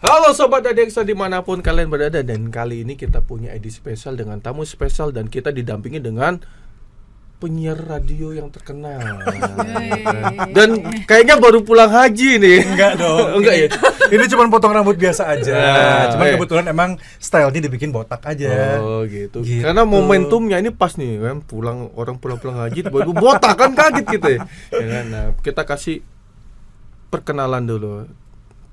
Halo Sobat Adiaksa dimanapun kalian berada. Dan kali ini kita punya edisi spesial dengan tamu spesial. Dan kita didampingi dengan penyiar radio yang terkenal. Dan kayaknya baru pulang haji nih. Enggak dong. Enggak ya? Ini cuma potong rambut biasa aja. Cuman kebetulan emang stylenya dibikin botak aja. Oh gitu. Karena momentumnya ini pas nih kan, orang pulang haji baru botak kan, kaget kita ya. Kan? Nah, kita kasih perkenalan dulu.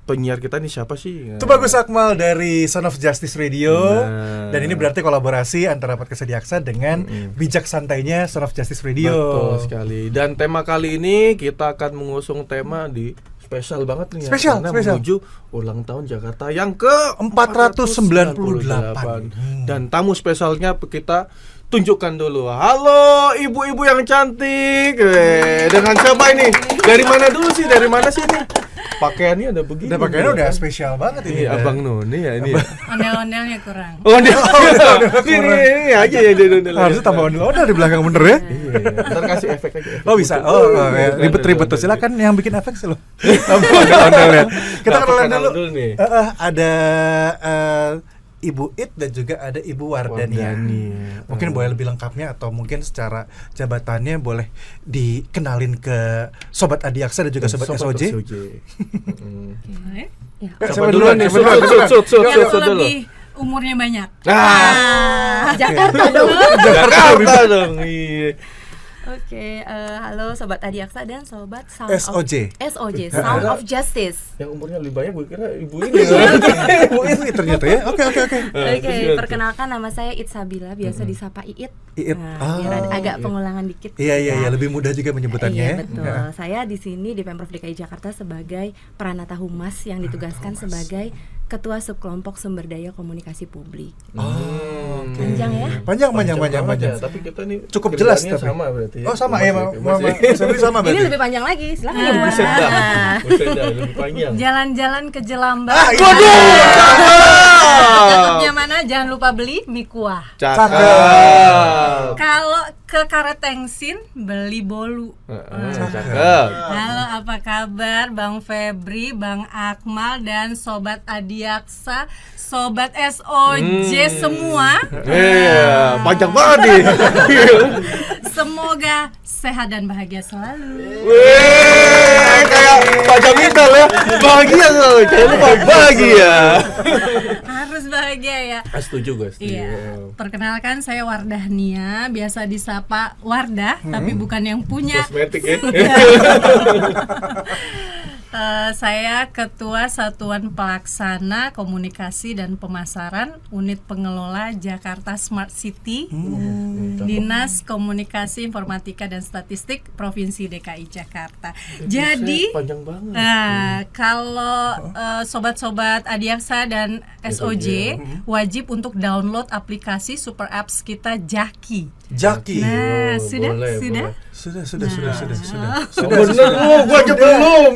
Penyiar kita ini siapa sih? Itu Bagus Akmal dari Son of Justice Radio. Dan ini berarti kolaborasi antara Podcast Adiaksa dengan Bijak Santainya Son of Justice Radio. Betul sekali. Dan tema kali ini kita akan mengusung tema di spesial banget nih. Spesial. Menuju ulang tahun Jakarta yang ke 498. Dan tamu spesialnya kita tunjukkan dulu. Halo ibu-ibu yang cantik. Dengan siapa ini? Dari mana dulu sih? Dari mana sih ini? Pakaiannya udah begini. Pakaiannya udah spesial banget ini. Abang Noni ya ini. Ondel-ondelnya kurang. Ini aja ya ondel-ondel. Harusnya tambah ondel-ondel di belakang bener ya. Iya. Ntar kasih efek aja. Oh bisa. Ya. Ribet-ribet tuh. Silakan yang bikin efek sih lo. Tambah ondel-ondel. Kita kenalan dulu nih. Ada Ibu It dan juga ada Ibu Wardania. Mungkin boleh lebih lengkapnya atau mungkin secara jabatannya boleh dikenalin ke Sobat Adiaksa dan juga Sobat SOJ. Siapa duluan nih? Yang lebih umurnya banyak. Jakarta dong. Iya. Oke, halo Sobat Adiaksa dan Sobat SOJ, Sound of Justice. Yang umurnya lebih banyak gue kira ibu ini. Ibu ini ternyata ya. Oke. Oke, perkenalkan nama saya It Sabila, biasa disapa Iit. Biar agak pengulangan dikit. Iya, lebih mudah juga menyebutannya. Iya, betul. Saya di sini di Pemprov DKI Jakarta sebagai Pranata Humas yang ditugaskan sebagai Ketua Subkelompok Sumber Daya Komunikasi Publik. Panjang ya? Panjang. Tapi kita nih cukup jelas tapi. Sama berarti. Oh sama ya, Mama. Sama berarti. Ini lebih panjang lagi. Silakan ya, Bu. Buset, lebih panjang. Jalan-jalan ke Jelambar. Cakepnya mana? Jangan lupa beli mie kuah. Cakep. Kalau ke Karetengsin beli bolu. Cakep. Halo, apa kabar Bang Febri, Bang Akmal dan Sobat Adiaksa, Sobat SOJ semua? Iya, panjang banget nih. Semoga sehat dan bahagia selalu. Wih, kayak Pak Jamital ya. Bahagia selalu. Jangan lupa bahagia. Harus bahagia ya. Setuju gue. Iya. Perkenalkan saya Wardania, biasa disapa Wardah, tapi bukan yang punya. Kosmetik ya. Saya Ketua Satuan Pelaksana Komunikasi dan Pemasaran Unit Pengelola Jakarta Smart City, Dinas Komunikasi Informatika dan Statistik Provinsi DKI Jakarta. Jadi, panjang banget. Kalau sobat-sobat Adiaksa dan SOJ wajib untuk download aplikasi super apps kita Jaki. Nah, sudah. Sudah. Bener lu, gua aja belum.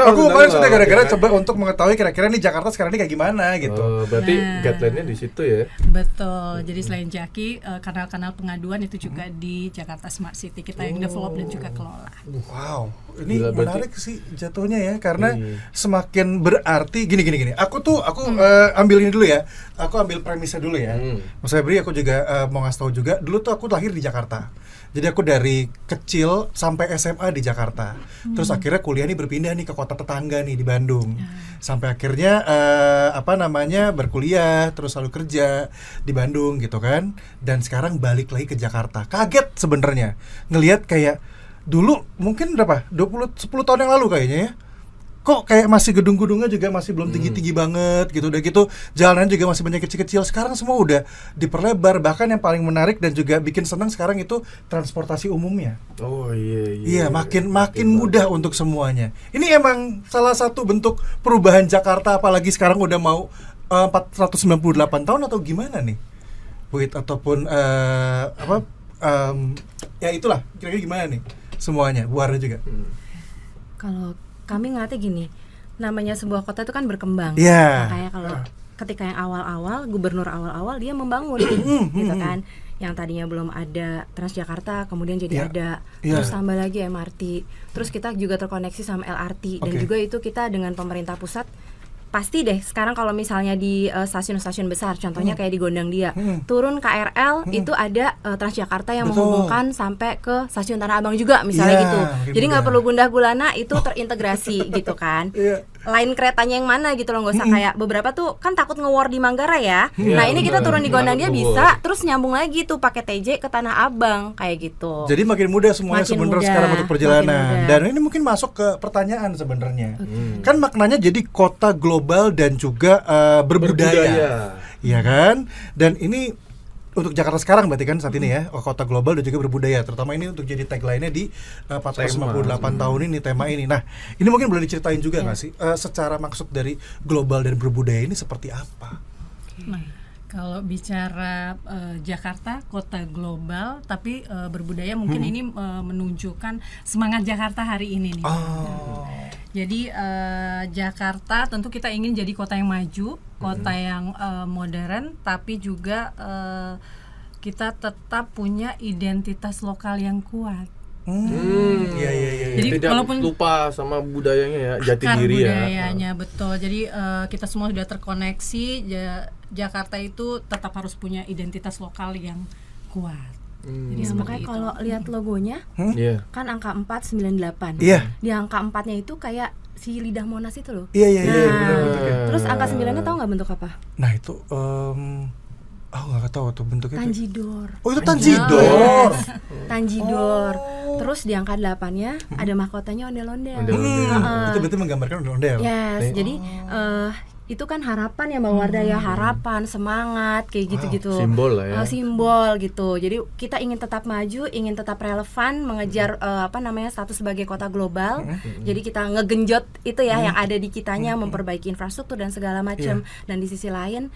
Aku kemarin sudah gara-gara coba untuk mengetahui kira-kira nih Jakarta sekarang ini kayak gimana gitu. Berarti guideline-nya di situ ya. Betul. Jadi selain Jaki, kanal-kanal pengaduan itu juga di Jakarta Smart City kita yang develop dan juga kelola. Wow, ini menarik sih jatuhnya ya, karena semakin berarti gini. Aku ambil ini dulu ya. Aku ambil premisnya dulu ya. Mas Febri, aku juga mau ngasih tahu juga. Dulu tuh aku lahir di Jakarta. Jadi aku dari kecil sampai SMA di Jakarta. Terus akhirnya kuliah nih berpindah nih ke kota tetangga nih di Bandung. Sampai akhirnya berkuliah, terus lalu kerja di Bandung gitu kan. Dan sekarang balik lagi ke Jakarta. Kaget sebenarnya ngelihat kayak dulu mungkin 10 tahun yang lalu kayaknya ya. Kok kayak masih gedung-gedungnya juga masih belum tinggi-tinggi banget gitu. Udah gitu jalanan juga masih banyak kecil-kecil. Sekarang semua udah diperlebar. Bahkan yang paling menarik dan juga bikin senang sekarang itu transportasi umumnya. Oh iya. Iya, makin mudah untuk semuanya. Ini emang salah satu bentuk perubahan Jakarta, apalagi sekarang udah mau 498 tahun atau gimana nih? Buit ataupun ya itulah, kira-kira gimana nih semuanya? Bu Arda juga. Kalau kami ngeliatnya gini, namanya sebuah kota itu kan berkembang. Iya. Makanya kalau ketika yang awal-awal, gubernur awal-awal dia membangun gitu kan. Yang tadinya belum ada Transjakarta, kemudian jadi ada, terus tambah lagi MRT, terus kita juga terkoneksi sama LRT, dan juga itu kita dengan pemerintah pusat. Pasti deh sekarang kalau misalnya di stasiun-stasiun besar, contohnya kayak di Gondangdia, turun KRL itu ada Transjakarta yang menghubungkan sampai ke stasiun Tanah Abang juga misalnya gitu. Jadi nggak perlu gundah gulana, itu terintegrasi gitu kan. Lain keretanya yang mana gitu loh, nggak usah kayak beberapa tuh kan takut nge-war di Manggarai ya. Nah ini kita turun di Gondangdia bisa, terus nyambung lagi tuh pakai TJ ke Tanah Abang kayak gitu. Jadi makin mudah semuanya sebenarnya sekarang untuk perjalanan. Dan ini mungkin masuk ke pertanyaan sebenarnya. Kan maknanya jadi kota global dan juga berbudaya. Iya kan? Dan ini untuk Jakarta sekarang berarti kan saat ini ya, kota global dan juga berbudaya. Terutama ini untuk jadi tagline-nya di 458 tahun ini, tema ini. Nah, ini mungkin boleh diceritain juga nggak sih secara maksud dari global dan berbudaya ini seperti apa? Nah, kalau bicara Jakarta kota global tapi berbudaya, mungkin ini menunjukkan semangat Jakarta hari ini nih. Jadi Jakarta tentu kita ingin jadi kota yang maju, kota yang modern, tapi juga kita tetap punya identitas lokal yang kuat. Iya. Jadi tidak walaupun lupa sama budayanya ya, jati akar diri ya. budayanya, betul. Jadi kita semua sudah terkoneksi. Jakarta itu tetap harus punya identitas lokal yang kuat. Jadi Makanya kalau lihat logonya kan angka 498. Di angka 4-nya itu kayak si lidah Monas itu loh. Iya, benar. Terus angka 9-nya tahu nggak bentuk apa? Nah, itu nggak tahu tuh bentuknya. Tanjidor. Oh, itu Tanjidor. Tanjidor. Terus di angka 8-nya ada mahkotanya ondel-ondel. Itu berarti menggambarkan ondel-ondel. Yes, jadi itu kan harapan ya Mbak Wardah ya, harapan, semangat kayak gitu-gitu. Simbol lah ya. Simbol gitu. Jadi kita ingin tetap maju, ingin tetap relevan, mengejar status sebagai kota global. Jadi kita ngegenjot itu ya yang ada di kitanya, memperbaiki infrastruktur dan segala macam. Dan di sisi lain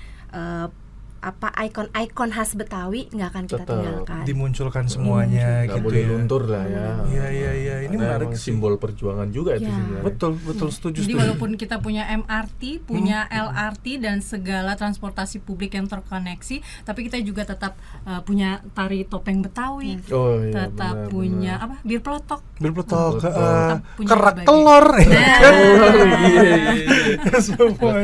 ikon-ikon khas Betawi nggak akan kita tinggalkan. Dimunculkan semuanya Nggak gitu boleh ya. luntur lah ya. Iya. Ini menarik sih. Simbol perjuangan juga itu sebenarnya. Betul setuju. Jadi walaupun kita punya MRT, punya LRT dan segala transportasi publik yang terkoneksi, tapi kita juga tetap punya tari topeng Betawi, tetap punya bir peletok, tetap punya kerak berbagai- telur.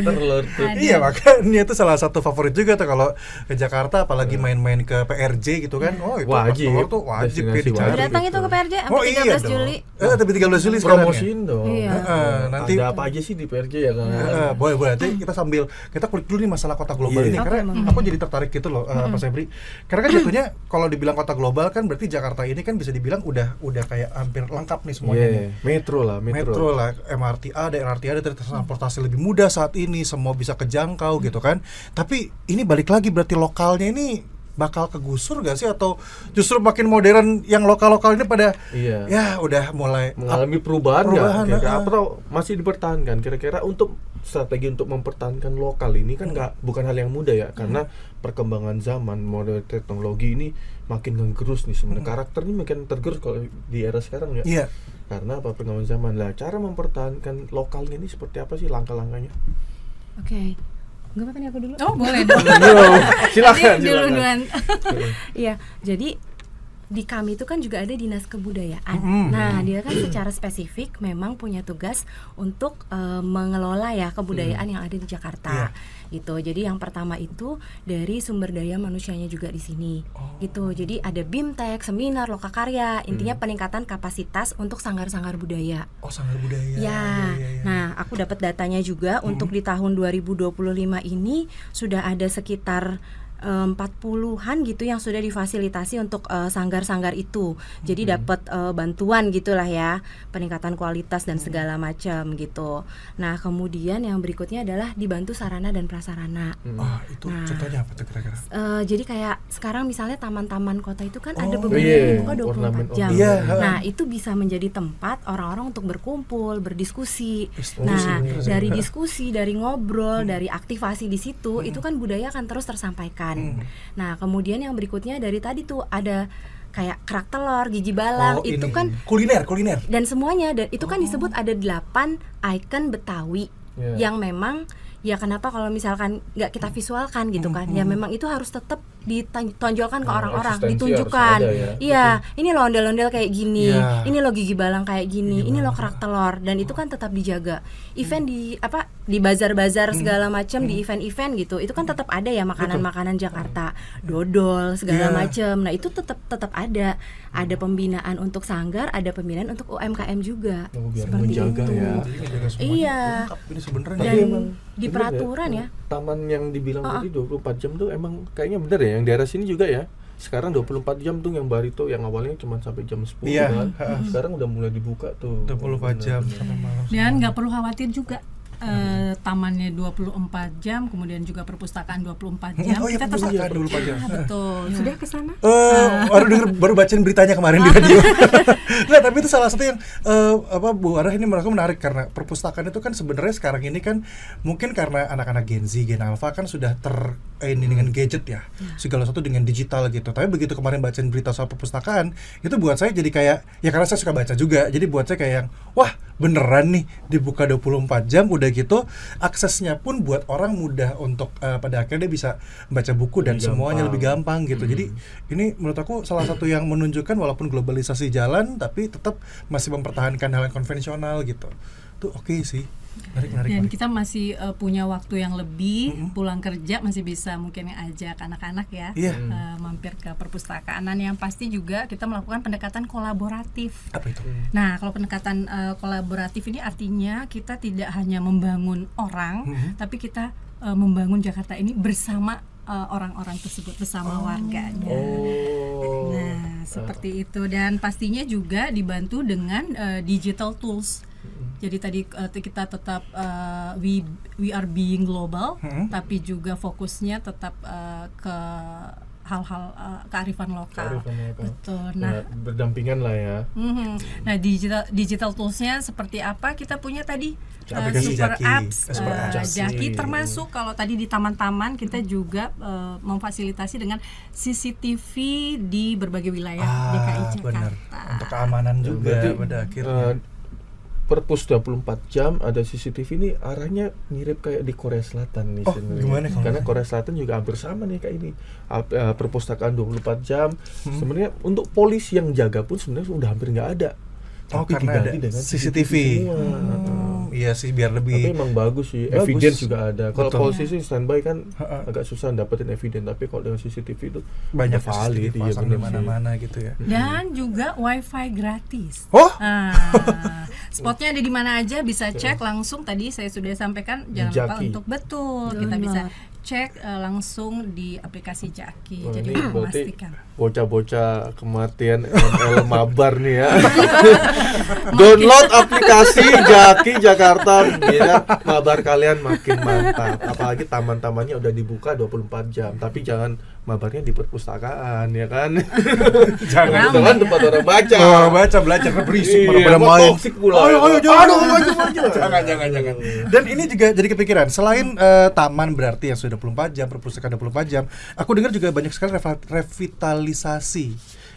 Telur tuh. Iya, makanya itu salah satu favorit juga tuh kalau ke Jakarta, apalagi main-main ke PRJ gitu kan. Oh, itu Wajib. telur tuh wajib kayak Destinasi dicari. wajib. Datang itu ke PRJ sampai 13 Juli. Tapi 13 Juli sekarang Promosiin dong. Iya. Nanti ada apa aja sih di PRJ ya kan? boleh nanti kita sambil kita kulik dulu nih masalah kota global ini Oke, karena Bang. aku jadi tertarik gitu loh Pak Sebri. Karena kan jatuhnya kalau dibilang kota global kan berarti Jakarta ini kan bisa dibilang udah kayak hampir lengkap nih semuanya nih. Metro lah. Metro lah, MRT ada, LRT ada, transportasi lebih mudah saat ini, semua bisa kejangkau gitu kan. Tapi ini balik lagi berarti lokalnya ini bakal kegusur gak sih atau justru makin modern yang lokal-lokal ini pada ya udah mulai mengalami perubahan nggak? Perubahan, Atau masih dipertahankan? Kira-kira untuk strategi untuk mempertahankan lokal ini kan bukan hal yang mudah ya, karena perkembangan zaman, modern teknologi ini makin ngegerus nih sebenarnya. Karakter ini makin tergerus kalau di era sekarang ya. Iya. Karena perkembangan zaman lah. Cara mempertahankan lokalnya ini seperti apa sih langkah-langkahnya? Oke. Enggak apa-apa nih aku dulu. Oh boleh dong. Silakan. Duluan. Iya, jadi di kami itu kan juga ada dinas kebudayaan. Nah, dia kan secara spesifik memang punya tugas untuk mengelola ya kebudayaan yang ada di Jakarta. Gitu. Jadi yang pertama itu dari sumber daya manusianya juga di sini. Gitu. Jadi ada BIMTEK, seminar, lokakarya, intinya peningkatan kapasitas untuk sanggar-sanggar budaya. Oh, sanggar budaya. Ya. Nah, aku dapat datanya juga untuk di tahun 2025 ini sudah ada sekitar 40-an gitu yang sudah difasilitasi untuk sanggar-sanggar itu. Jadi dapat bantuan gitulah ya, peningkatan kualitas dan segala macam gitu. Nah, kemudian yang berikutnya adalah dibantu sarana dan prasarana. Itu contohnya apa tuh kira-kira? Jadi kayak sekarang misalnya taman-taman kota itu kan ada beberapa iya. yang buka 24 jam. Iya. Nah, itu bisa menjadi tempat orang-orang untuk berkumpul, berdiskusi. Diskusi, Nah, bener, dari bener. diskusi, dari ngobrol, dari aktivasi di situ, itu kan budaya akan terus tersampaikan. Nah, kemudian yang berikutnya dari tadi tuh ada kayak kerak telur, gigi balang, itu ini. kan kuliner. dan semuanya itu kan disebut ada 8 ikon Betawi yang memang ya kenapa kalau misalkan nggak kita visualkan gitu kan, ya memang itu harus tetap ditonjolkan ke orang-orang, eksistensi ditunjukkan, harus ada ya. iya ini loh ondel-ondel kayak gini, Iya. ini loh gigi balang kayak gini, ini loh kerak telur, dan itu kan tetap dijaga. Event di bazar-bazar segala macam, di event-event gitu, itu kan tetap ada ya makanan-makanan Jakarta, dodol segala Iya. macam. Nah itu tetap ada pembinaan untuk sanggar, ada pembinaan untuk UMKM juga, Oh, biar seperti menjaga itu. ya. Jadi ngejaga semuanya Iya. lengkap ini sebenarnya. Dan emang di bener peraturan ya. Taman yang dibilang tadi 24 jam tuh emang kayaknya bener ya, yang daerah sini juga ya. Sekarang 24 jam tuh yang Barito yang awalnya cuma sampai jam 10 Iya, kan. ha-ha. Sekarang udah mulai dibuka tuh. 24 jam Bener. sampai malam. Dan nggak perlu khawatir juga, tamannya 24 jam, kemudian juga perpustakaan 24 jam. Oh iya, Kita tetap perpustakaan 24 jam. Ah, betul. Sudah ke sana? Baru bacain beritanya kemarin di radio. Nggak, tapi itu salah satu yang Bu Arah ini menurutku menarik karena perpustakaan itu kan sebenarnya sekarang ini kan mungkin karena anak-anak Gen Z, Gen Alpha kan sudah ini dengan gadget ya, segala sesuatu dengan digital gitu. Tapi begitu kemarin bacain berita soal perpustakaan, itu buat saya jadi kayak, ya karena saya suka baca juga, jadi buat saya kayak yang, wah beneran nih dibuka 24 jam, udah gitu aksesnya pun buat orang mudah untuk pada akhirnya dia bisa baca buku dan Lebih semuanya gampang. lebih gampang gitu. Jadi ini menurut aku salah satu yang menunjukkan walaupun globalisasi jalan tapi tetap masih mempertahankan hal yang konvensional gitu. Tuh oke sih. Menarik. Dan kita masih punya waktu yang lebih, pulang kerja masih bisa mungkin ajak anak-anak ya, Iya. mampir ke perpustakaan. Dan yang pasti juga kita melakukan pendekatan kolaboratif. Apa itu? Nah, kalau pendekatan kolaboratif ini artinya kita tidak hanya membangun orang, tapi kita membangun Jakarta ini bersama orang-orang tersebut, bersama warganya. Oh. Nah, seperti itu, dan pastinya juga dibantu dengan digital tools. Jadi tadi kita tetap we are being global, tapi juga fokusnya tetap ke hal-hal kearifan lokal. Betul. Nah, berdampingan lah ya. Nah, digital toolsnya seperti apa? Kita punya tadi Aplikasi super Jaki. apps, Super apps. Jaki, termasuk kalau tadi di taman-taman kita juga memfasilitasi dengan CCTV di berbagai wilayah DKI Jakarta. Benar. Untuk keamanan juga Berarti, pada akhirnya. Perpus 24 jam ada CCTV ini arahnya mirip kayak di Korea Selatan nih Oh, sebenarnya. gimana kalau Karena gitu? Korea Selatan juga hampir sama nih kayak ini. Perpustakaan 24 jam. Sebenarnya untuk polisi yang jaga pun sebenarnya sudah hampir nggak ada. Oh, Tapi karena ada diganti dengan CCTV. semua. Iya sih biar Tapi lebih emang bagus sih, Bagus. evidence juga ada. Kalau Betul. polisi sih standby kan Ha-ha. agak susah dapetin evidence, tapi kalau dengan CCTV itu banyak udah valid, CCTV iya pasang di bener sih. mana-mana gitu ya. Dan juga wifi gratis. Oh, Spotnya ada di mana aja, bisa cek langsung. Tadi saya sudah sampaikan, jangan lupa Jaki. untuk kita bisa cek langsung di aplikasi Jaki. Wah, Jadi ini berarti memastikan. bocah-bocah kematian ML mabar nih ya. Download aplikasi Jaki Jakarta biar mabar kalian makin mantap. Apalagi taman-tamannya udah dibuka 24 jam, tapi jangan mabarnya di perpustakaan ya kan. jangan. Itu kan tempat orang baca. Oh, baca belajar berisik Iya, pada kok main. toksik pula. Ayo jangan. Aduh, jangan. Dan ini juga jadi kepikiran, selain taman berarti yang sudah 24 jam, perpustakaan 24 jam, aku dengar juga banyak sekali revitalisasi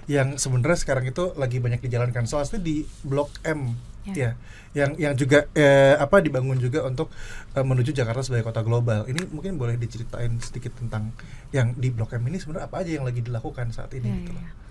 yang sebenarnya sekarang itu lagi banyak dijalankan. Salah satu di Blok M ya. Yang juga dibangun juga untuk menuju Jakarta sebagai kota global. Ini mungkin boleh diceritain sedikit tentang yang di Blok M ini sebenarnya apa aja yang lagi dilakukan saat ini gitu loh.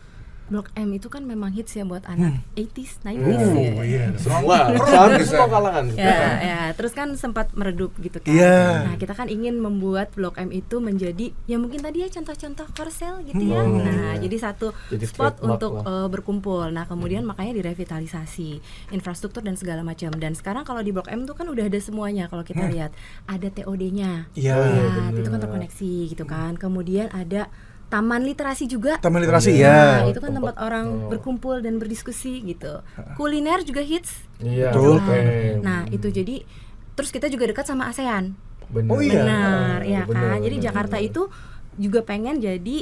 Blok M itu kan memang hits ya buat anak 80s, 90s Oh, ya. iya. Semua, hampir semua kalangan. Ya, terus kan sempat meredup gitu kan. Iya. Nah, kita kan ingin membuat Blok M itu menjadi ya mungkin tadi ya contoh-contoh Korsel gitu ya. Nah, jadi satu Jadi spot trademark untuk lah. berkumpul. Nah, kemudian makanya direvitalisasi, infrastruktur dan segala macam. Dan sekarang kalau di Blok M tuh kan udah ada semuanya kalau kita lihat. Ada TOD-nya. Iya. Ya, bener. itu kan terkoneksi gitu kan. Kemudian ada taman literasi juga. Taman literasi Iya. ya. Nah, itu kan tempat orang berkumpul dan berdiskusi gitu. Kuliner juga hits. Iya, Betul. oke. Nah, itu jadi terus kita juga dekat sama ASEAN. Bener. Oh, iya. Benar, ya Bener, kan. Jadi bener, Jakarta bener. itu juga pengen jadi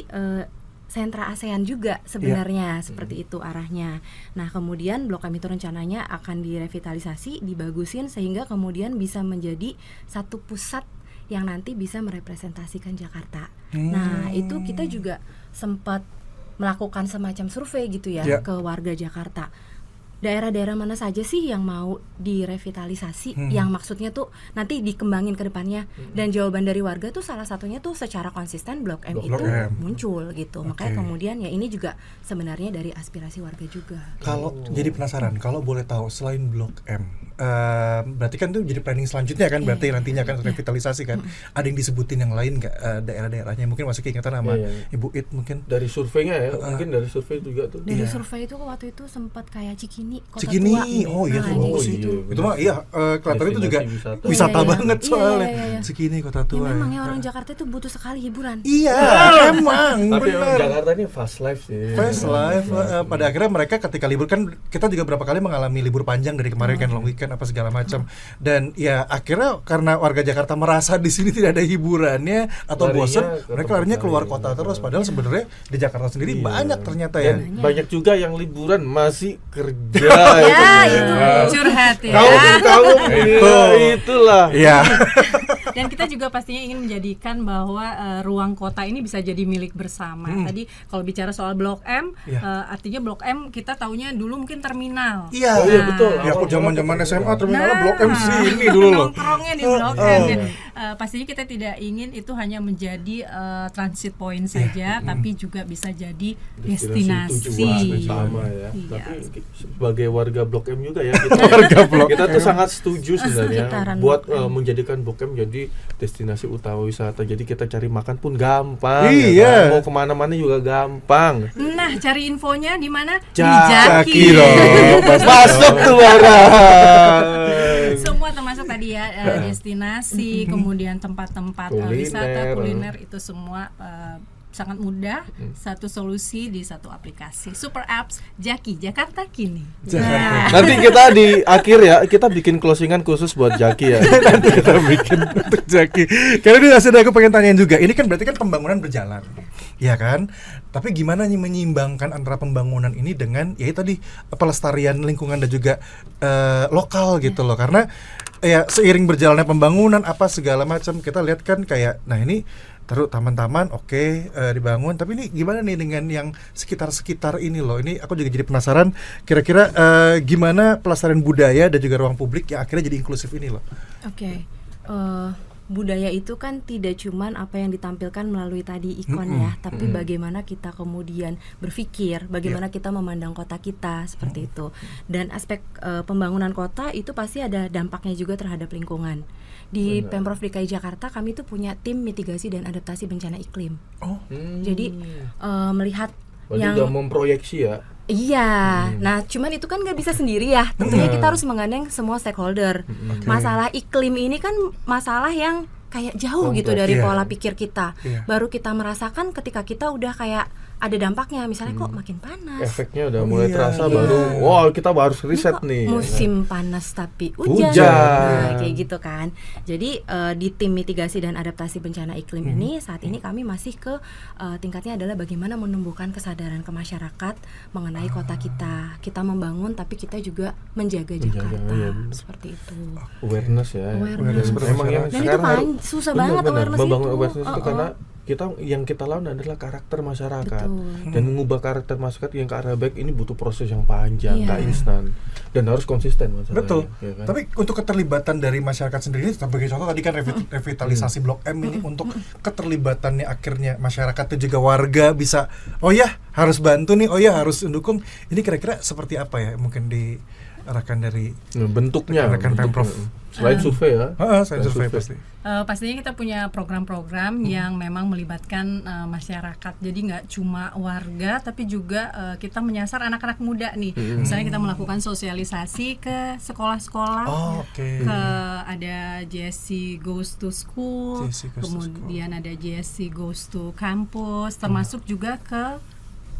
sentra ASEAN juga sebenarnya, seperti itu arahnya. Nah, kemudian Blok M itu rencananya akan direvitalisasi, dibagusin sehingga kemudian bisa menjadi satu pusat yang nanti bisa merepresentasikan Jakarta. Nah, itu kita juga sempat melakukan semacam survei gitu ya Ya. ke warga Jakarta. daerah-daerah mana saja sih yang mau direvitalisasi, yang maksudnya tuh nanti dikembangin ke depannya. Dan jawaban dari warga tuh salah satunya tuh secara konsisten Blok M itu muncul gitu. Makanya kemudian ya ini juga sebenarnya dari aspirasi warga juga. Kalau jadi penasaran, kalau boleh tahu selain Blok M, berarti kan tuh jadi planning selanjutnya kan, berarti nantinya akan revitalisasi kan. Ada yang disebutin yang lain nggak, daerah-daerahnya mungkin masih keingatan sama Ibu It mungkin? Dari surveinya ya, mungkin dari survei juga tuh. Dari survei itu waktu itu sempat kayak Cikini, Kota Cikini, Tua. oh iya tuh bagus iya, itu. benar. Itu mah iya, kelihatannya itu juga Destinasi wisata Iya. banget Iya, soalnya. iya. Cikini Kota Ya Tua. memang ya orang Jakarta itu butuh sekali hiburan. Iya, emang Tapi emang benar. Jakarta ini fast life sih. Fast life, pada akhirnya mereka ketika libur kan, kita juga berapa kali mengalami libur panjang dari kemarin kan, long weekend apa segala macam. Dan ya akhirnya karena warga Jakarta merasa di sini tidak ada hiburannya atau Larinya bosan, ke mereka tempat larinya keluar lain. kota terus. Padahal sebenarnya di Jakarta sendiri banyak ternyata ya. Dan banyak juga yang liburan masih kerja. Ya, gitu itu curhat ya. Kaum itulah. Iya. Dan kita juga pastinya ingin menjadikan bahwa ruang kota ini bisa jadi milik bersama. Tadi kalau bicara soal Blok M, artinya Blok M kita taunya dulu mungkin terminal. Iya. Oh iya betul. Ya aku zaman-zaman SMA terminalnya Nah, Blok M sini dulu loh. nongkrongnya di Blok M ya. Pastinya kita tidak ingin itu hanya menjadi transit point saja, tapi juga bisa jadi destinasi. tujuan utama ya. Iya. Tapi sebagai warga Blok M juga ya kita tuh sangat setuju sebenarnya Sekitaran buat Blok M. menjadikan Blok M jadi destinasi utama wisata. Jadi kita cari makan pun gampang. Iya. Ya kan? Mau kemana-mana juga gampang. Nah, cari infonya di mana? Di Jaki. Jaki. Masuk tuh barang. Semua termasuk tadi ya destinasi, kemudian tempat-tempat wisata, kuliner itu semua sangat mudah, satu solusi di satu aplikasi. Super Apps Jaki Jakarta Kini. Nah, Nanti kita di akhir ya kita bikin closingan khusus buat Jaki ya. Nanti kita bikin untuk Jaki. Karena ini asli aku pengen tanyain juga. Ini kan berarti kan pembangunan berjalan, ya kan? Tapi gimana nih menyeimbangkan antara pembangunan ini dengan ya tadi pelestarian lingkungan dan juga lokal gitu loh. Karena ya seiring berjalannya pembangunan apa segala macam, kita lihat kan kayak nah ini terus taman-taman dibangun, tapi ini gimana nih dengan yang sekitar-sekitar ini loh. Ini aku juga jadi penasaran kira-kira gimana pelestarian budaya dan juga ruang publik yang akhirnya jadi inklusif ini loh. Oke. Budaya itu kan tidak cuman apa yang ditampilkan melalui tadi ikon ya, tapi bagaimana kita kemudian berpikir, bagaimana kita memandang kota kita seperti itu. Dan aspek pembangunan kota itu pasti ada dampaknya juga terhadap lingkungan. Di Pemprov DKI Jakarta kami itu punya tim mitigasi dan adaptasi bencana iklim. Jadi melihat Berarti yang udah memproyeksi ya. iya, nah cuman itu kan nggak bisa sendiri ya. Tentunya kita harus menggandeng semua stakeholder. Masalah iklim ini kan masalah yang kayak jauh gitu Kompleks. dari Iya. pola pikir kita. Iya. Baru kita merasakan ketika kita udah kayak ada dampaknya. Misalnya kok makin panas. Efeknya udah mulai iya, terasa iya. baru. Wow, kita harus riset Kok nih. musim panas tapi hujan. Hujan. Nah, kayak gitu kan. Jadi di tim mitigasi dan adaptasi bencana iklim ini saat ini kami masih ke tingkatnya adalah bagaimana menumbuhkan kesadaran ke masyarakat mengenai kota kita. Kita membangun tapi kita juga menjaga Jakarta. iya. Seperti itu. Awareness ya. Awareness. Emang yang Dan itu sekarang susah benar, banget benar, awareness membangun itu. awareness itu karena yang kita lawan adalah karakter masyarakat. Betul. Dan mengubah karakter masyarakat yang ke arah baik ini butuh proses yang panjang, Iya. nggak instan dan harus konsisten masalahnya. Betul. Ya kan? Tapi untuk keterlibatan dari masyarakat sendiri, sebagai contoh tadi kan revitalisasi Blok M ini untuk keterlibatannya akhirnya masyarakat dan juga warga bisa, oh ya harus bantu nih, oh ya harus mendukung. Ini kira-kira seperti apa ya mungkin diarahkan dari Nah, bentuknya rekan Pemprov. selain survei ya. Saya survei pasti. Pastinya kita punya program-program yang memang melibatkan masyarakat. Jadi nggak cuma warga, tapi juga kita menyasar anak-anak muda nih. Misalnya kita melakukan sosialisasi ke sekolah-sekolah. Oh, oke. Ada JSC Goes to School, JSC Goes to kemudian ada JSC Goes to Campus, termasuk juga ke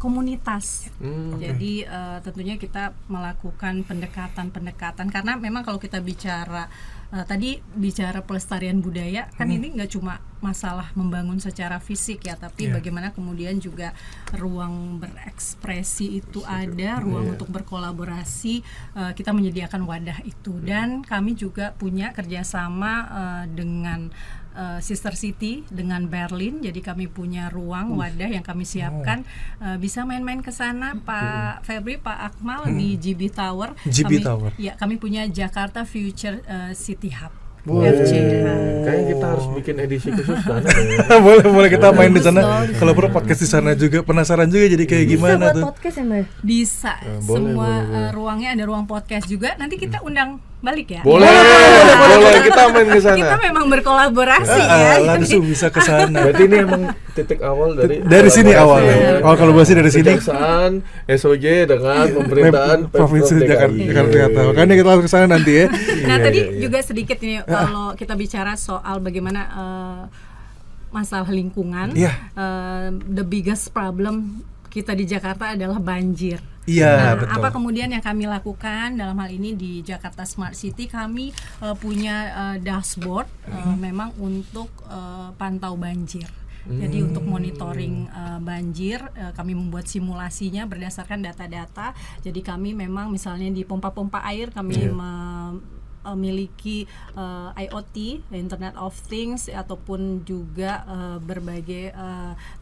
komunitas. Jadi tentunya kita melakukan pendekatan karena memang kalau kita bicara tadi bicara pelestarian budaya kan ini nggak cuma masalah membangun secara fisik ya, tapi bagaimana kemudian juga ruang berekspresi itu ada, ruang untuk berkolaborasi, kita menyediakan wadah itu. Dan kami juga punya kerjasama dengan sister city dengan Berlin. Jadi kami punya ruang wadah yang kami siapkan. Bisa main-main ke sana Pak Febri, Pak Akmal di GB Tower. Tower. Ya, kami punya Jakarta Future City Hub. Boleh. FCH. Kayaknya kita harus bikin edisi khusus sana deh. boleh kita main di sana. Bagus Kalau perlu podcast di sana juga, penasaran juga jadi kayak Bisa gimana buat tuh. podcast ya Mbak? Bisa. Boleh, Semua boleh. ruangnya ada ruang podcast juga. Nanti kita undang balik ya. Boleh, kita main ke sana. Kita memang berkolaborasi ya. Langsung bisa ke sana. Berarti ini emang titik awal dari sini kolaborasi awalnya. ya. Oh, kalau bahasnya dari sini. Kejaksaan, SOJ dengan pemerintahan Provinsi Pemprov DKI. Jakarta. Makanya kita langsung ke sana nanti ya. Nah, tadi iya. juga sedikit nih kalau kita bicara soal bagaimana masalah lingkungan. Iya. The biggest problem kita di Jakarta adalah banjir. Iya, Nah, betul. apa kemudian yang kami lakukan dalam hal ini di Jakarta Smart City, kami punya dashboard memang untuk pantau banjir. Jadi untuk monitoring banjir, kami membuat simulasinya berdasarkan data-data. Jadi kami memang misalnya di pompa-pompa air kami memiliki IoT, Internet of Things, ataupun juga berbagai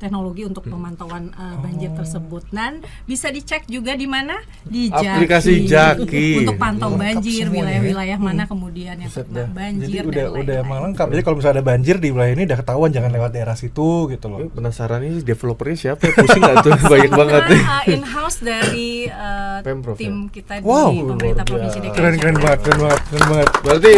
teknologi untuk pemantauan banjir tersebut. Dan bisa dicek juga di mana, di Aplikasi Jaki. untuk pantau Lengkap banjir, semua ya. wilayah-wilayah mana kemudian yang Buset terkena dah. banjir. Jadi dan udah lain-lain. emang lengkap. Jadi kalau misalnya ada banjir di wilayah ini udah ketahuan jangan lewat daerah situ gitu loh. Penasaran ini developernya siapa? Pusing nggak tuh? Banyak banget nih. In-house dari Pemprov, tim kita Wow, di pemerintah luar provinsi DKI Keren Jakarta. banget. Berarti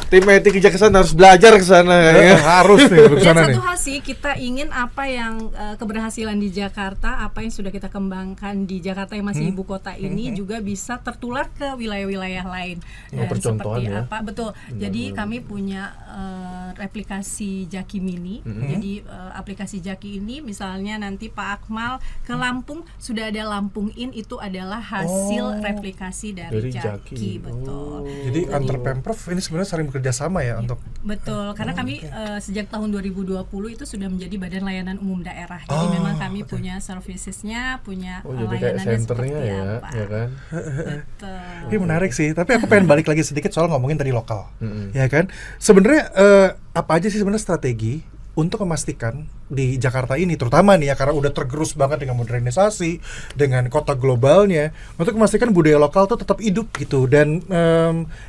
tim etik kejaksaan harus belajar ke sana kayaknya. Harus nih untuk Dan sana nih. satu hal sih, kita ingin apa yang keberhasilan di Jakarta, apa yang sudah kita kembangkan di Jakarta yang masih ibu kota ini juga bisa tertular ke wilayah-wilayah lain. Dan percontohan seperti ya. apa? Betul. Jadi kami punya replikasi Jaki Mini. Jadi aplikasi Jaki ini misalnya nanti Pak Akmal ke Lampung, sudah ada Lampung In, itu adalah hasil replikasi dari Dari Jaki. Jaki. Betul. Jadi antar Pemprov ini sebenarnya saling bekerja sama ya untuk Betul, karena kami sejak tahun 2020 itu sudah menjadi Badan Layanan Umum Daerah. Jadi memang kami punya servicesnya, punya Oh, jadi kayak layanannya senternya seperti ya, apa. ya kan? Betul. ini menarik sih. Tapi aku pengen balik lagi sedikit soal ngomongin tadi lokal. Mm-mm. Ya kan? Sebenarnya apa aja sih sebenarnya strategi untuk memastikan di Jakarta ini terutama nih ya karena udah tergerus banget dengan modernisasi, dengan kota globalnya, untuk memastikan budaya lokal tuh tetap hidup gitu dan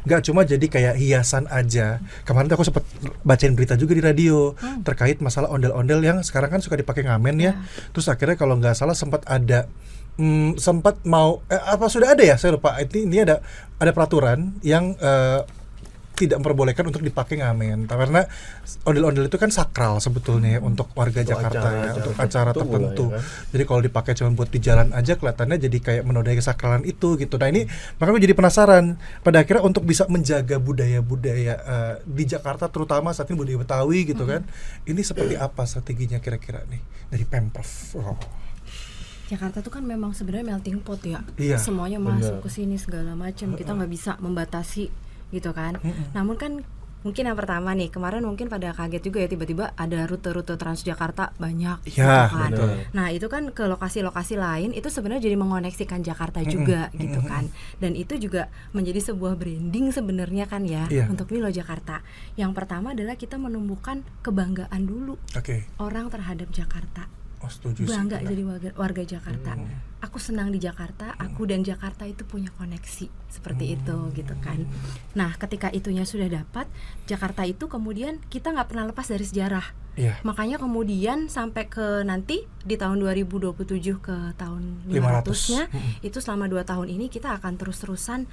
nggak cuma jadi kayak hiasan aja. Kemarin tuh aku sempat bacain berita juga di radio terkait masalah ondel-ondel yang sekarang kan suka dipakai ngamen ya. Terus akhirnya kalau nggak salah sempat ada sempat mau apa sudah ada ya, saya lupa. Ini ada peraturan yang tidak memperbolehkan untuk dipakai ngamen karena ondel-ondel itu kan sakral sebetulnya ya, untuk warga Untuk Jakarta ya, acara-acara untuk acara tertentu tertentu. lah ya kan. Jadi kalau dipakai cuma buat di jalan aja kelihatannya jadi kayak menodai kesakralan itu gitu. Nah ini makanya jadi penasaran pada akhirnya untuk bisa menjaga budaya-budaya di Jakarta terutama saat ini budaya Betawi gitu kan. Ini seperti apa strateginya kira-kira nih dari Pemprov? Oh. Jakarta tuh kan memang sebenarnya melting pot ya. Iya, Semuanya benar. masuk ke sini segala macam. Kita nggak bisa membatasi gitu kan. Namun kan mungkin yang pertama nih, kemarin mungkin pada kaget juga ya tiba-tiba ada rute-rute Transjakarta banyak gitu Ya, kan. betul. Nah, itu kan ke lokasi-lokasi lain itu sebenarnya jadi mengoneksikan Jakarta juga gitu kan. Dan itu juga menjadi sebuah branding sebenarnya kan ya Iya. untuk Milo Jakarta. Yang pertama adalah kita menumbuhkan kebanggaan dulu Oke. orang terhadap Jakarta. Oh, setuju sih. Bangga jadi warga Jakarta. Aku senang di Jakarta, aku dan Jakarta itu punya koneksi seperti itu gitu kan. Nah, ketika itunya sudah dapat, Jakarta itu kemudian kita nggak pernah lepas dari sejarah. Iya. Makanya kemudian sampai ke nanti di tahun 2027 ke tahun 500-nya itu selama 2 tahun ini kita akan terus-terusan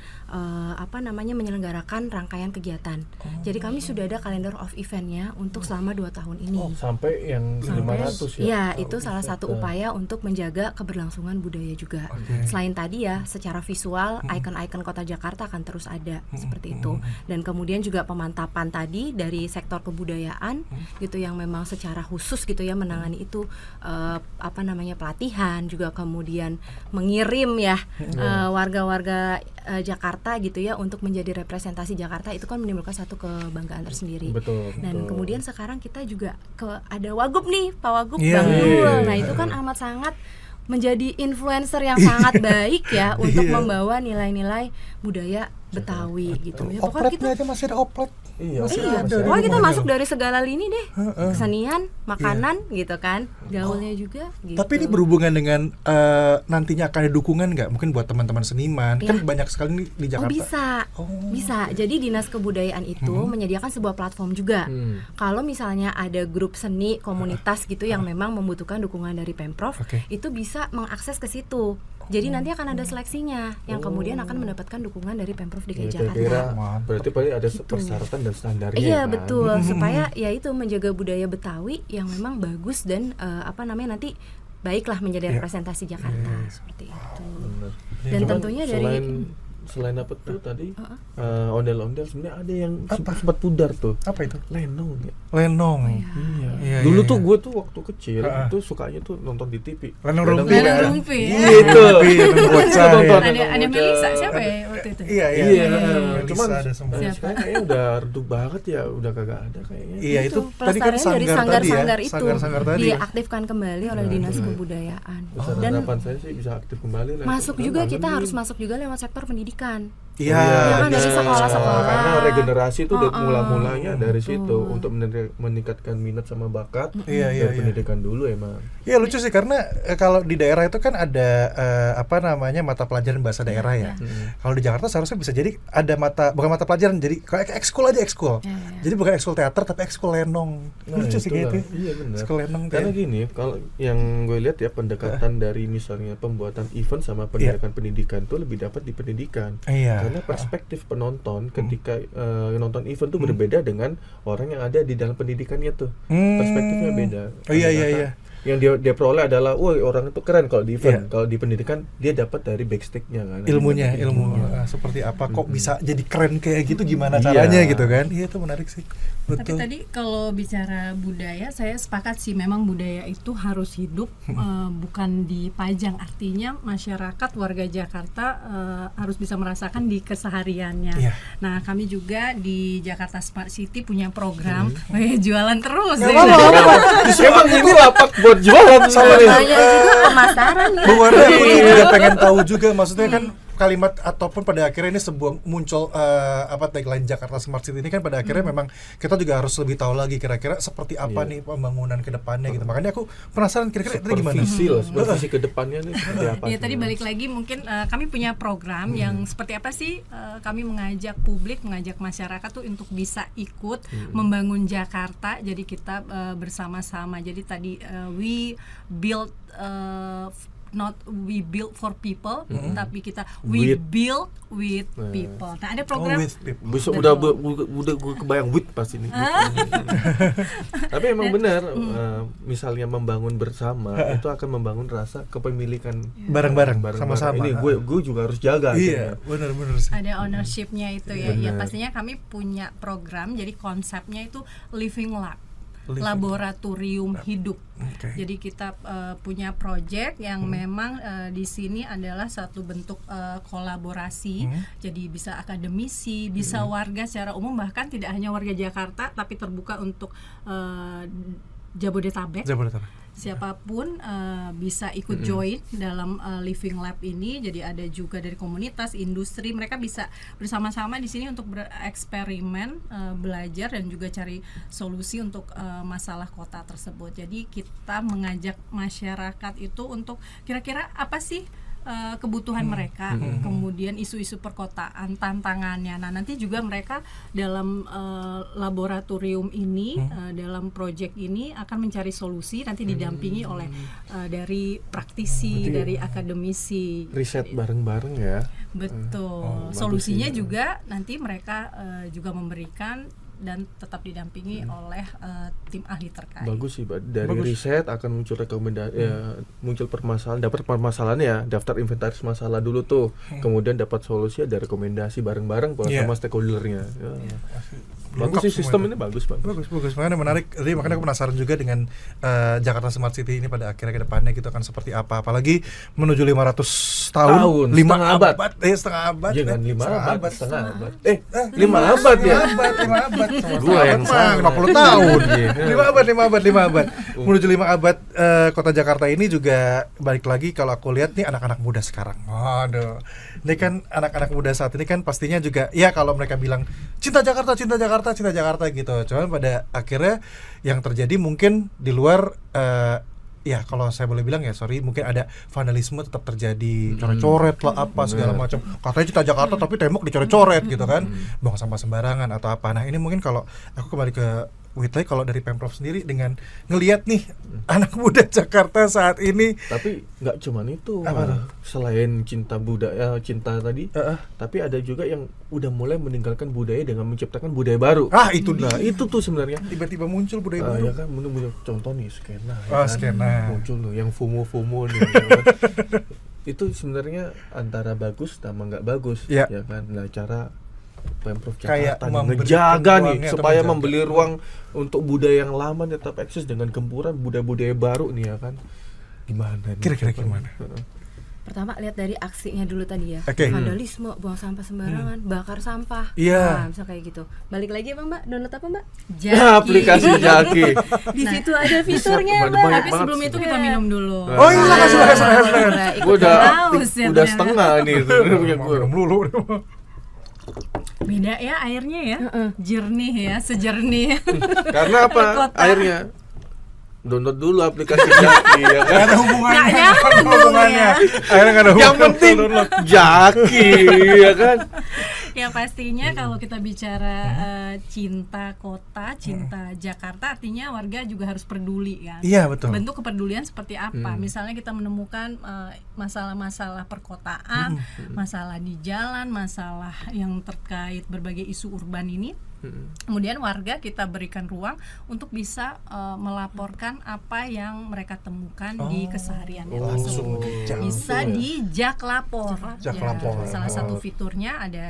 menyelenggarakan rangkaian kegiatan. Jadi kami sudah ada calendar of event-nya untuk selama 2 tahun ini. Sampai yang 500 ya. Ya, itu salah satu upaya untuk menjaga keberlangsungan budaya juga. Selain tadi ya, secara visual ikon-ikon kota Jakarta akan terus ada seperti itu. Dan kemudian juga pemantapan tadi dari sektor kebudayaan gitu yang memang secara khusus gitu ya menangani itu pelatihan juga kemudian mengirim ya warga-warga Jakarta gitu ya untuk menjadi representasi Jakarta itu kan menimbulkan satu kebanggaan tersendiri. Betul. Dan kemudian sekarang kita juga ada Wagub nih, Pak Wagub Iya. Bang Dul. Nah, itu kan amat sangat menjadi influencer yang sangat baik ya untuk membawa nilai-nilai budaya Betawi gitu ya. Pokoknya kita Opletnya aja masih ada oplet. Iya, Iya, ada. pokoknya kita Rumah masuk gitu. dari segala lini deh, kesenian, makanan, gitu kan, gaulnya juga. Gitu. Tapi ini berhubungan dengan nantinya akan ada dukungan nggak? Mungkin buat teman-teman seniman, kan banyak sekali nih di Oh Jakarta. bisa. Jadi Dinas Kebudayaan itu menyediakan sebuah platform juga. Kalau misalnya ada grup seni, komunitas gitu yang memang membutuhkan dukungan dari Pemprov, Oke. itu bisa mengakses ke situ. Jadi nanti akan ada seleksinya yang kemudian akan mendapatkan dukungan dari Pemprov DKI Ya, Jakarta. kira Mantap. berarti paling ada persyaratan dan standarnya. Iya kan? betul, supaya ya itu menjaga budaya Betawi yang memang bagus dan nanti baiklah menjadi representasi Jakarta seperti itu. Bener. Dan Cuman tentunya dari selain apa tuh tadi ondel-ondel sebenarnya ada yang sempat pudar tuh. Apa itu? Lenong ya. Lenong. Iya. Iya, Dulu iya, tuh iya. gue tuh waktu kecil itu sukanya tuh nonton di TV. Lenong Rumpi. Lenong ya? Rumpi ya. Iya itu. Lenong bocah. Nonton. ya. Ada Melisa siapa ya waktu itu? Iya, iya. Iya, Melisa cuman ada semua. sekarang kayaknya udah redup banget ya, udah kagak ada kayaknya. Iya, itu tadi kan pelestarian dari sanggar tadi ya. sanggar-sanggar itu Sanggar-sanggar tadi. diaktifkan kembali oleh Dinas Kebudayaan. Besar Dan harapan saya sih bisa aktif kembali lah. masuk Kan juga kangen kita nih. harus masuk juga lewat sektor pendidikan. Iya, Ya kan, dari iya. sekolah-sekolah. Karena regenerasi itu mula-mulanya dari situ untuk meningkatkan minat sama bakat Iya, iya, dari iya. pendidikan dulu emang. Iya lucu sih karena kalau di daerah itu kan ada mata pelajaran bahasa daerah ya. Kalau di Jakarta seharusnya bisa jadi ada bukan mata pelajaran, jadi kayak ekskul aja ekskul. Jadi bukan ekskul teater tapi ekskul lenong. Lucu sih itulah. gitu. Iya benar. Ekskul lenong tuh. Karena ya. gini, kalau yang gue lihat ya pendekatan dari misalnya pembuatan event sama pendekatan pendidikan tuh lebih dapat di pendidikan. Iya. Karena perspektif penonton ketika nonton event tuh berbeda dengan orang yang ada di dalam pendidikannya tuh. Perspektifnya beda. Oh, iya, iya, Kadang-kadang iya. Yang dia peroleh adalah, woi orang itu keren kalau di event. Kalau di pendidikan dia dapat dari backstage-nya kan. Ilmunya, seperti apa kok bisa jadi keren kayak gitu gimana Iya. caranya gitu kan. Iya itu menarik sih. Tapi Betul. tadi kalau bicara budaya, saya sepakat sih memang budaya itu harus hidup, bukan dipajang. Artinya masyarakat warga Jakarta harus bisa merasakan di kesehariannya. Iya. Nah kami juga di Jakarta Smart City punya program, jualan terus. Nggak apa-apa. Emang ini lapak buat jualan sebenarnya. Banyak juga pemasaran ya. Bu Wardah, aku juga pengen tahu juga, maksudnya kan kalimat ataupun pada akhirnya ini sebuah muncul tagline Jakarta Smart City ini kan pada akhirnya memang kita juga harus lebih tahu lagi kira-kira seperti apa nih pembangunan ke depannya gitu. Makanya aku penasaran kira-kira itu gimana? Supervisi ke depannya nih seperti apa? Ya tadi balik lagi mungkin kami punya program yang seperti apa sih, kami mengajak publik, mengajak masyarakat tuh untuk bisa ikut membangun Jakarta. Jadi kita bersama-sama. Jadi tadi we build not we build for people, tapi kita we build with people. Nah ada program. Besok udah gue kebayang with pas ini. Tapi emang benar, misalnya membangun bersama itu akan membangun rasa kepemilikan Bareng-bareng, sama-sama. Ini gue juga harus jaga. Iya, benar-benar sih. Ada ownership-nya itu ya. Ya Benar. pastinya kami punya program. Jadi konsepnya itu living lab. Laboratorium hidup. Oke. Jadi kita punya project yang memang di sini adalah satu bentuk kolaborasi. Jadi bisa akademisi, bisa warga secara umum, bahkan tidak hanya warga Jakarta tapi terbuka untuk Jabodetabek. Siapapun bisa ikut join dalam living lab ini. Jadi ada juga dari komunitas, industri, mereka bisa bersama-sama di sini untuk bereksperimen, belajar dan juga cari solusi untuk masalah kota tersebut. Jadi kita mengajak masyarakat itu untuk kira-kira apa sih kebutuhan mereka, kemudian isu-isu perkotaan, tantangannya. Nah nanti juga mereka dalam laboratorium ini, dalam proyek ini akan mencari solusi, nanti didampingi oleh dari praktisi, dari akademisi. Riset bareng-bareng ya. Betul. Solusinya juga nanti mereka juga memberikan dan tetap didampingi oleh tim ahli terkait. Bagus sih, dari riset akan muncul rekomendasi, muncul permasalahan, dapat permasalahan ya, daftar inventaris masalah dulu tuh, kemudian dapat solusi, ada rekomendasi bareng-bareng sama stakeholdernya. Bagus sih, sistem ini bagus. Makanya menarik. Jadi makanya aku penasaran juga dengan Jakarta Smart City ini pada akhirnya ke depannya gitu akan seperti apa. Apalagi menuju 500 tahun, 5 abad. Setengah abad. Jangan 5 abad, setengah abad. 5 abad ya. 5 abad. Gua yang salah. 50 tahun. 5 abad. menuju 5 abad kota Jakarta ini juga balik lagi kalau aku lihat nih anak-anak muda sekarang. Waduh. Ini kan anak-anak muda saat ini kan pastinya juga ya kalau mereka bilang cinta Jakarta, cinta Jakarta, cinta Jakarta gitu. Cuman pada akhirnya yang terjadi mungkin di luar ya kalau saya boleh bilang ya sorry mungkin ada vandalisme tetap terjadi, coret-coret lah apa segala macam. Katanya cinta Jakarta tapi tembok dicoret-coret gitu kan. Buang sampah sembarangan atau apa. Nah, ini mungkin kalau aku kembali ke Whitley, kalau dari Pemprov sendiri dengan ngelihat nih anak muda Jakarta saat ini. Tapi nggak cuman itu, Apa? selain cinta budaya, cinta tadi, tapi ada juga yang udah mulai meninggalkan budaya dengan menciptakan budaya baru. Itu Nah, itu tuh sebenarnya. tiba-tiba muncul budaya baru. Ya kan, contoh nih skena. Skena. Muncul loh yang FOMO nih. Ya kan? Itu sebenarnya antara bagus sama nggak bagus, Ya. ya kan. Nah, cara Pemprov Kayak Jakarta memberikan ngejaga nih ruangnya atau supaya menjaga. membeli ruang untuk budaya yang lama tetap eksis dengan gempuran budaya-budaya baru nih ya kan. Gimana nih? Kira-kira Coba? gimana? Pertama lihat dari aksinya dulu tadi ya. Oke. Vandalisme, buang sampah sembarangan, bakar sampah. Iya. Nah, misal kayak gitu. Balik lagi apa Mbak? Download apa Mbak? Aplikasi Jaki. Di situ ada fiturnya Banyak Mbak. banget Tapi sebelum sih. itu kita minum dulu. Oh iya, silakan. Gue udah Haus ya udah ternyata. setengah nih itu punya gue. Minum dulu. Beda ya airnya ya, jernih ya, sejernih. Karena apa? Kota. Airnya download dulu aplikasi Jaki ya kan. Gak ada hubungannya. Nggak nyambung Nggak ada hubungannya. Akhirnya nggak ada Yang hubungan. penting Jaki ya kan. Ya pastinya kalau kita bicara cinta kota, cinta Jakarta, artinya warga juga harus peduli kan. Iya, betul. Bentuk kepedulian seperti apa? Misalnya kita menemukan masalah-masalah perkotaan, masalah di jalan, masalah yang terkait berbagai isu urban ini. Kemudian warga kita berikan ruang untuk bisa melaporkan apa yang mereka temukan di kesehariannya langsung tersebut. dijangkau Bisa ya. di Jaklapor. Jaklapor. Salah satu fiturnya ada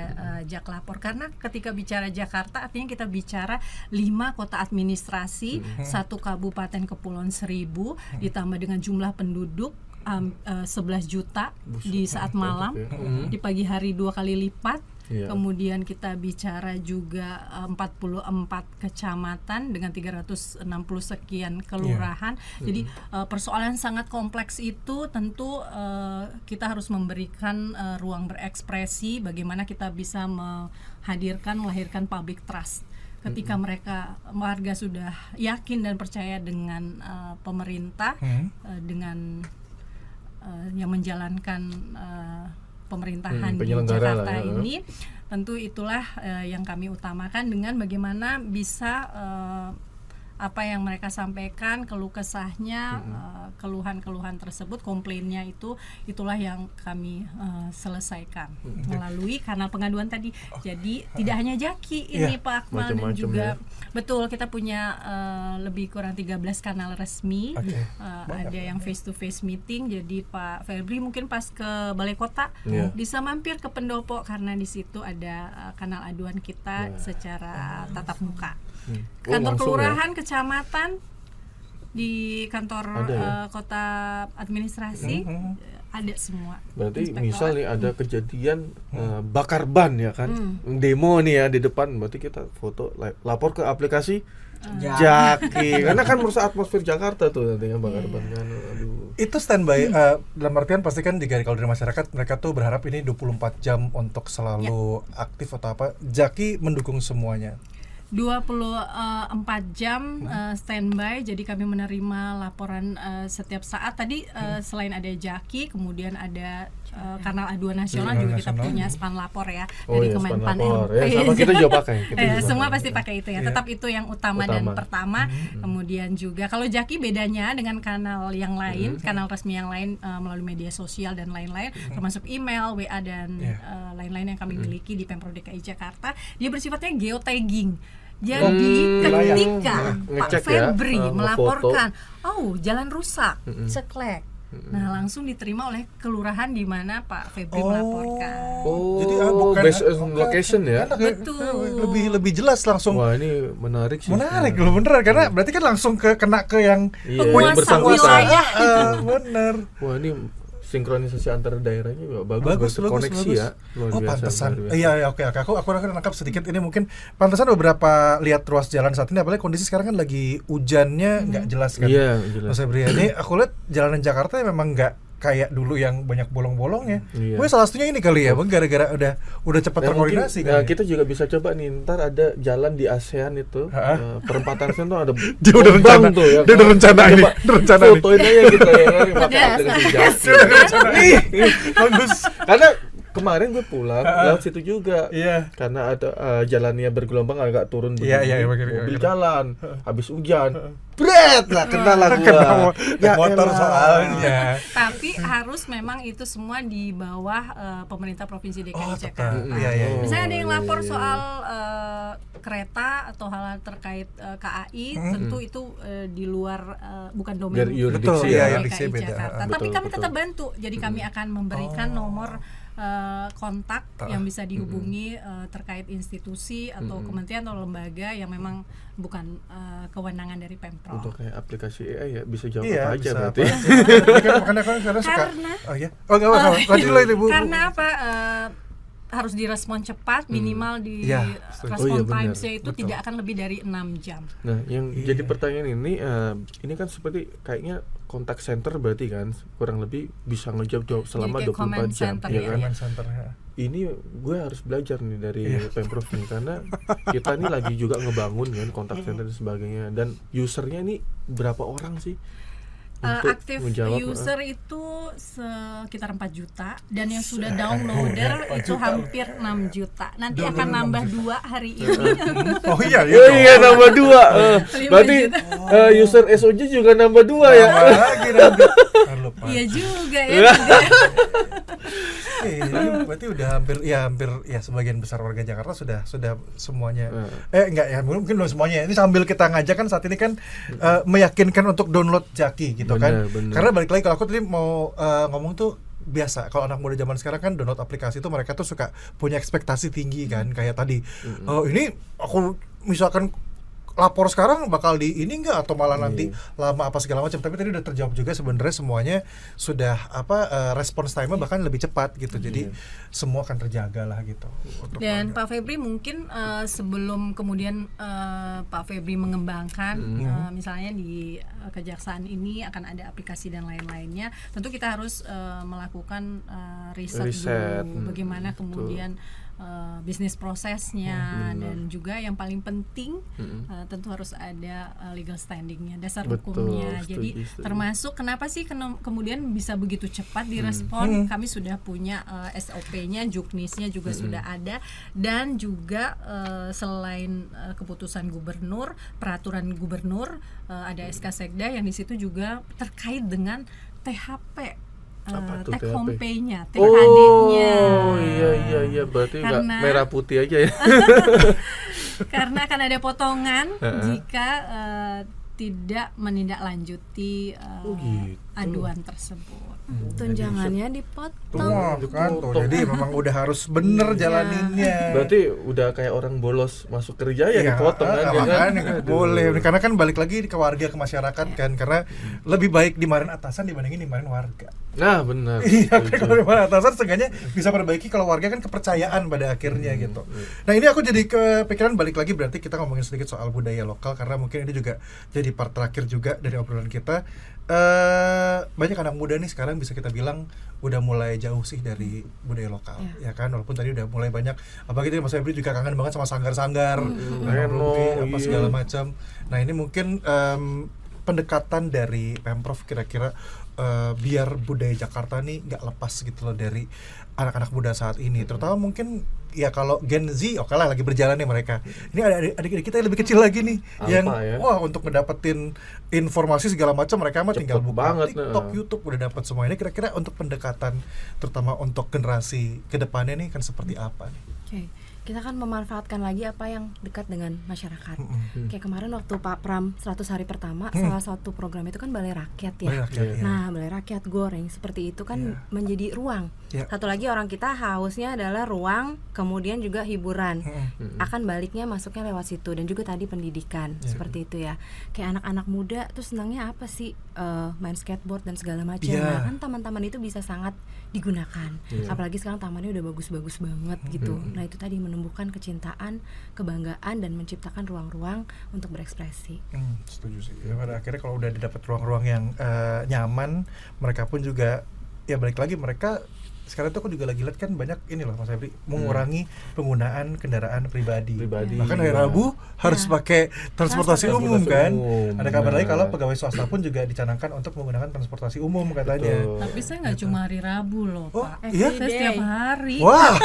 Jaklapor, karena ketika bicara Jakarta artinya kita bicara 5 kota administrasi, 1 kabupaten kepulauan Seribu, ditambah dengan jumlah penduduk 11 juta di saat malam, di pagi hari 2 kali lipat. Iya. Kemudian kita bicara juga 44 kecamatan dengan 360 sekian kelurahan. Jadi persoalan sangat kompleks itu tentu kita harus memberikan ruang berekspresi, bagaimana kita bisa melahirkan public trust. Ketika warga sudah yakin dan percaya dengan pemerintah, dengan yang menjalankan pemerintahan di penyelenggara Jakarta lah, ya. ini, tentu itulah yang kami utamakan dengan bagaimana bisa apa yang mereka sampaikan, keluh kesahnya, keluhan-keluhan tersebut, komplainnya itulah yang kami selesaikan melalui kanal pengaduan tadi. Jadi tidak hanya Jaki ini Pak Akmal, dan macam-macam juga ya. betul kita punya lebih kurang 13 kanal resmi. Ada yang face to face meeting, jadi Pak Febri mungkin pas ke Balai Kota bisa mampir ke Pendopo karena di situ ada kanal aduan kita secara tatap muka. Kantor kelurahan, kecamatan, di kantor kota administrasi ada semua. Berarti Inspektorat. misal nih ada kejadian bakar ban ya kan, demo nih ya di depan, berarti kita foto lapor ke aplikasi Jaki, karena kan merusak atmosfer Jakarta tuh nantinya bakar ban kan. Aduh. Itu standby dalam artian pasti kan kalau dari masyarakat mereka tuh berharap ini 24 jam untuk selalu aktif atau apa. Jaki mendukung semuanya. 24 jam standby, jadi kami menerima laporan setiap saat. Tadi selain ada Jaki, kemudian ada kanal aduan nasional juga kita punya span lapor ya dari Kemenpan RP. Ya, sama kita juga pakai. Semua pasti pakai itu ya. Tetap itu yang utama dan pertama. Kemudian juga kalau Jaki bedanya dengan kanal yang lain, kanal resmi yang lain melalui media sosial dan lain-lain, termasuk email, WA dan lain-lain yang kami miliki di Pemprov DKI Jakarta, dia bersifatnya geotagging. Jadi ketika Pak Febri melaporkan, jalan rusak, ceklek, nah langsung diterima oleh kelurahan di mana Pak Febri melaporkan. Jadi bukan based on location ya. Betul. Lebih jelas langsung. Wah, ini menarik sih. Menarik loh, bener, karena berarti kan langsung kena ke yang Iya, penguasa yang bersangkutan. wilayah. bener. Wah, ini sinkronisasi antar daerahnya juga bagus, koneksi ya. Luar Oh, biasa, pantesan. luar biasa. Iya, oke. Aku akan nangkap sedikit ini mungkin pantesan beberapa lihat ruas jalan saat ini, apalagi kondisi sekarang kan lagi hujannya nggak jelas kan. Iya, jelas. Mas Febri, ini aku lihat jalanan Jakarta memang nggak kayak dulu yang banyak bolong-bolongnya. Iya. Mungkin salah satunya ini kali ya, gara-gara udah cepat Nah, terkoordinasi mungkin, kan. Ya? kita juga bisa coba nih, ntar ada jalan di ASEAN itu, perempatan ASEAN tuh ada Dia udah lubang rencana, tuh ya. dia udah rencana ini, Coba udah rencana nih. fotoin aja gitu ya kan, pakai Udah, aplikasi Jaki. Dia udah rencana nih. Bagus. Karena kemarin gue pulang lewat situ juga. Iya. Karena ada jalannya bergelombang agak turun Iya, begini. iya, mobil jalan habis hujan. Bret lah kena lah Kena gua. Ya motor elah. soalnya. Tapi harus memang itu semua di bawah pemerintah provinsi DKI Oh, Jakarta. tetap. Iya. Misalnya ada yang iya, lapor iya. soal kereta atau hal terkait KAI, tentu itu di luar bukan domain Dari yuridiksi Betul, ya. iya, DKI yuridiksi beda. Jakarta. Ah, Tapi betul, kami betul. tetap bantu. Jadi kami akan memberikan nomor kontak yang bisa dihubungi terkait institusi atau kementerian atau lembaga yang memang bukan kewenangan dari Pemprov. Untuk kayak aplikasi AI ya bisa jawab Iya, apa aja bisa berarti. Makanya kan sekarang suka. Karena- Oh iya. Oh enggak apa-apa. Lanjut dulu itu, Bu. Karena apa? Harus direspon cepat, minimal di Iya, setuju. respon Oh, iya, benar. timesnya itu Betul. tidak akan lebih dari 6 jam. Nah, yang Iya. jadi pertanyaan ini kan seperti kayaknya kontak center berarti kan kurang lebih bisa ngejawab selama Jadi kayak 24 command jam center ya ya. kan. Command center ya. Ini gue harus belajar nih dari Iya. Pemprov nih karena kita ini lagi juga ngebangun kan kontak center dan sebagainya, dan usernya ini berapa orang sih? Untuk Aktif menjawab, user itu sekitar 4 juta dan yang sudah downloader itu hampir 6 juta. Nanti akan nambah 2 hari ini. Oh iya, Oh iya nambah 2. 5 Berarti juta. user SOJ juga nambah 2 ya. Lagi nanti. Lupa. Iya juga ya. Ini berarti udah hampir ya sebagian besar warga Jakarta sudah semuanya. Enggak ya, mungkin belum semuanya. Ini sambil kita ngajak kan saat ini kan meyakinkan untuk download Jaki gitu kan. Bener. Karena balik lagi kalau aku tadi mau ngomong tuh biasa kalau anak muda zaman sekarang kan download aplikasi itu mereka tuh suka punya ekspektasi tinggi kan, kayak tadi ini aku misalkan lapor sekarang bakal di ini enggak atau malah nanti lama apa segala macam, tapi tadi udah terjawab juga sebenarnya semuanya sudah response time-nya bahkan lebih cepat gitu, jadi semua akan terjaga lah gitu untuk Dan warga. Pak Febri mungkin sebelum kemudian Pak Febri mengembangkan misalnya di kejaksaan ini akan ada aplikasi dan lain-lainnya, tentu kita harus melakukan riset dulu bagaimana kemudian bisnis prosesnya dan juga yang paling penting tentu harus ada legal standingnya, dasar hukumnya. Jadi termasuk kenapa sih kemudian bisa begitu cepat direspon, kami sudah punya SOP-nya, juknisnya juga sudah ada, dan juga selain keputusan gubernur, peraturan gubernur, ada SK Sekda yang di situ juga terkait dengan THP. Take home pay-nya, THD-nya. Oh iya berarti nggak merah putih aja ya. Karena akan ada potongan jika tidak menindaklanjuti aduan tersebut. Tunjangannya dipotong. Wah, kan tuh. Jadi memang udah harus bener jalaninnya. Berarti udah kayak orang bolos masuk kerja ya dipotong kan, ya kan? Makanya nggak boleh. Karena kan balik lagi ke warga, ke masyarakat kan. Karena lebih baik dimarahin atasan dibandingin dimarahin warga. Nah benar. Iya, kalau dimarahin atasan seenggaknya bisa perbaiki, kalau warga kan kepercayaan pada akhirnya gitu. Nah ini aku jadi kepikiran balik lagi, berarti kita ngomongin sedikit soal budaya lokal, karena mungkin ini juga jadi part terakhir juga dari obrolan kita. Banyak anak muda nih sekarang bisa kita bilang udah mulai jauh sih dari budaya lokal, ya kan, walaupun tadi udah mulai banyak apa gitu. Mas Febri juga kangen banget sama sanggar-sanggar, apa segala macam. Nah ini mungkin pendekatan dari Pemprov kira-kira biar budaya Jakarta nih nggak lepas gitu loh dari anak-anak muda saat ini, terutama mungkin ya kalau Gen Z, oke lah lagi berjalan nih mereka. Ini ada adik-adik kita yang lebih kecil lagi nih, yang wah untuk ngedapetin informasi segala macam mereka mah tinggal buka TikTok, YouTube udah dapat semua. Ini kira-kira untuk pendekatan terutama untuk generasi kedepannya nih kan seperti apa nih? Oke. kita kan memanfaatkan lagi apa yang dekat dengan masyarakat. Kayak kemarin waktu Pak Pram 100 hari pertama, salah satu program itu kan Balai Rakyat ya. Balai Rakyat, ya. Nah, Balai Rakyat goreng seperti itu kan menjadi ruang. Satu lagi orang kita hausnya adalah ruang, kemudian juga hiburan. Akan baliknya masuknya lewat situ, dan juga tadi pendidikan seperti itu ya. Kayak anak-anak muda tuh senangnya apa sih? Main skateboard dan segala macam. Nah, kan taman-taman itu bisa sangat digunakan. Apalagi sekarang tamannya udah bagus-bagus banget gitu. Nah, itu tadi menumbuhkan kecintaan, kebanggaan, dan menciptakan ruang-ruang untuk berekspresi. Setuju sih. Ya, pada akhirnya kalau udah didapat ruang-ruang yang nyaman, mereka pun juga ya balik lagi mereka. Sekarang tuh aku juga lagi lihat kan banyak ini loh Mas Febri, mengurangi penggunaan kendaraan pribadi. Bahkan hari Rabu harus pakai transportasi umum kan. Ada kabar lagi kalau pegawai swasta pun juga dicanangkan untuk menggunakan transportasi umum katanya. Tapi saya nggak cuma hari Rabu loh, Pak. Iya? Saya setiap hari. Wow.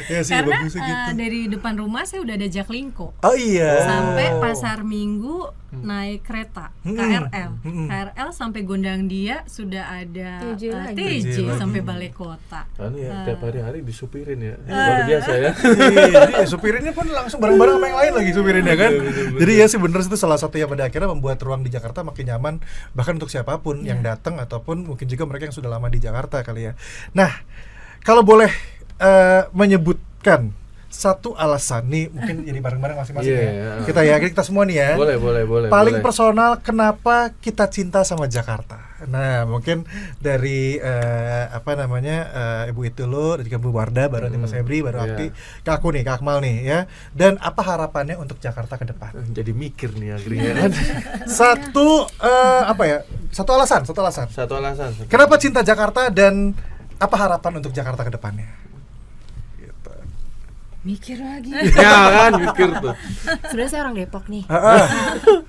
Ya sih, Karena bagusnya gitu. dari depan rumah saya udah ada Jaklingko. Oh iya. Sampai Pasar Minggu naik kereta KRL. KRL sampai Gondangdia sudah ada TJ sampai Balai Kota. Anu ya, tiap hari disupirin ya. Luar biasa ya. Jadi supirinnya pun langsung bareng-bareng sama yang lain lagi supirinnya kan. Jadi ya sih bener, itu salah satu yang pada akhirnya membuat ruang di Jakarta makin nyaman bahkan untuk siapapun yang datang ataupun mungkin juga mereka yang sudah lama di Jakarta kali ya. Nah, kalau boleh menyebutkan satu alasan nih, mungkin jadi bareng-bareng masing-masing ya. Kita semua nih ya. Boleh. Paling personal kenapa kita cinta sama Jakarta. Nah, mungkin dari Ibu Itulu, dan juga Bu Wardah, baru nanti Mas Febri, baru Akti, ke aku nih, ke Akmal nih ya. Dan apa harapannya untuk Jakarta ke depan? Jadi mikir nih akhirnya. Satu alasan. Kenapa cinta Jakarta dan apa harapan untuk Jakarta ke depannya? Mikir lagi. Ya kan, mikir tuh. Sebenarnya saya orang Depok nih.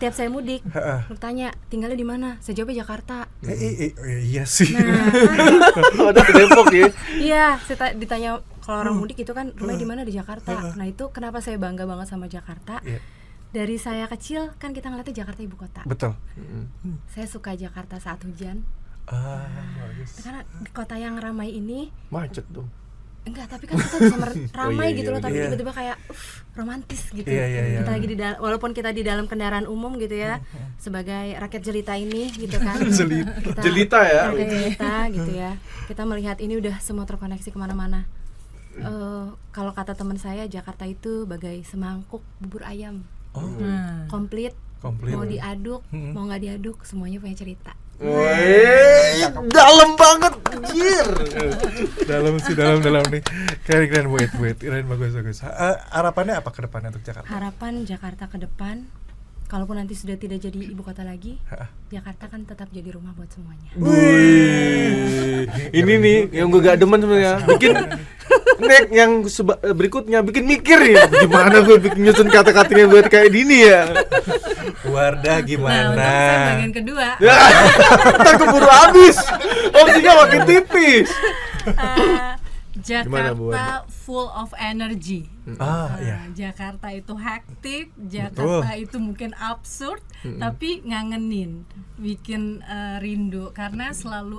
Tiap saya mudik, bertanya tinggalnya di mana? Saya jawabnya Jakarta. Iya sih. Udah ke Depok ya. Iya, saya ditanya kalau orang mudik itu kan rumahnya di mana, di Jakarta. Nah, itu kenapa saya bangga banget sama Jakarta. Dari saya kecil kan kita ngeliatnya Jakarta ibu kota. Betul. Saya suka Jakarta saat hujan. Bagus. Karena di kota yang ramai ini macet dong. Enggak, tapi kan kita bisa ramai gitu loh, tapi tiba-tiba kayak romantis gitu. Kita lagi walaupun kita di dalam kendaraan umum gitu ya, sebagai rakyat jelita ini gitu kan. Jelita ya. Rakyat jelita gitu ya. Kita melihat ini udah semua terkoneksi kemana-mana. Kalau kata teman saya, Jakarta itu bagai semangkuk bubur ayam. Komplit. Mau diaduk, mau nggak diaduk, semuanya punya cerita. Dalam banget, anjir. dalam nih. Keren buat. Keren bagus. Harapannya apa ke depannya untuk Jakarta? Harapan Jakarta ke depan, kalaupun nanti sudah tidak jadi ibu kota lagi, Jakarta kan tetap jadi rumah buat semuanya. Ini nih yang gue gak demen sebenarnya. Bikin yang berikutnya bikin mikir ya. Gimana gue nyusun kata-katanya buat kayak gini ya. Wardah gimana? Nah, untuk saya bagian kedua. Kita keburu habis. Opsinya makin tipis. Jakarta full of energy. Iya. Jakarta itu hektik, Jakarta itu mungkin absurd, tapi ngangenin, bikin rindu karena selalu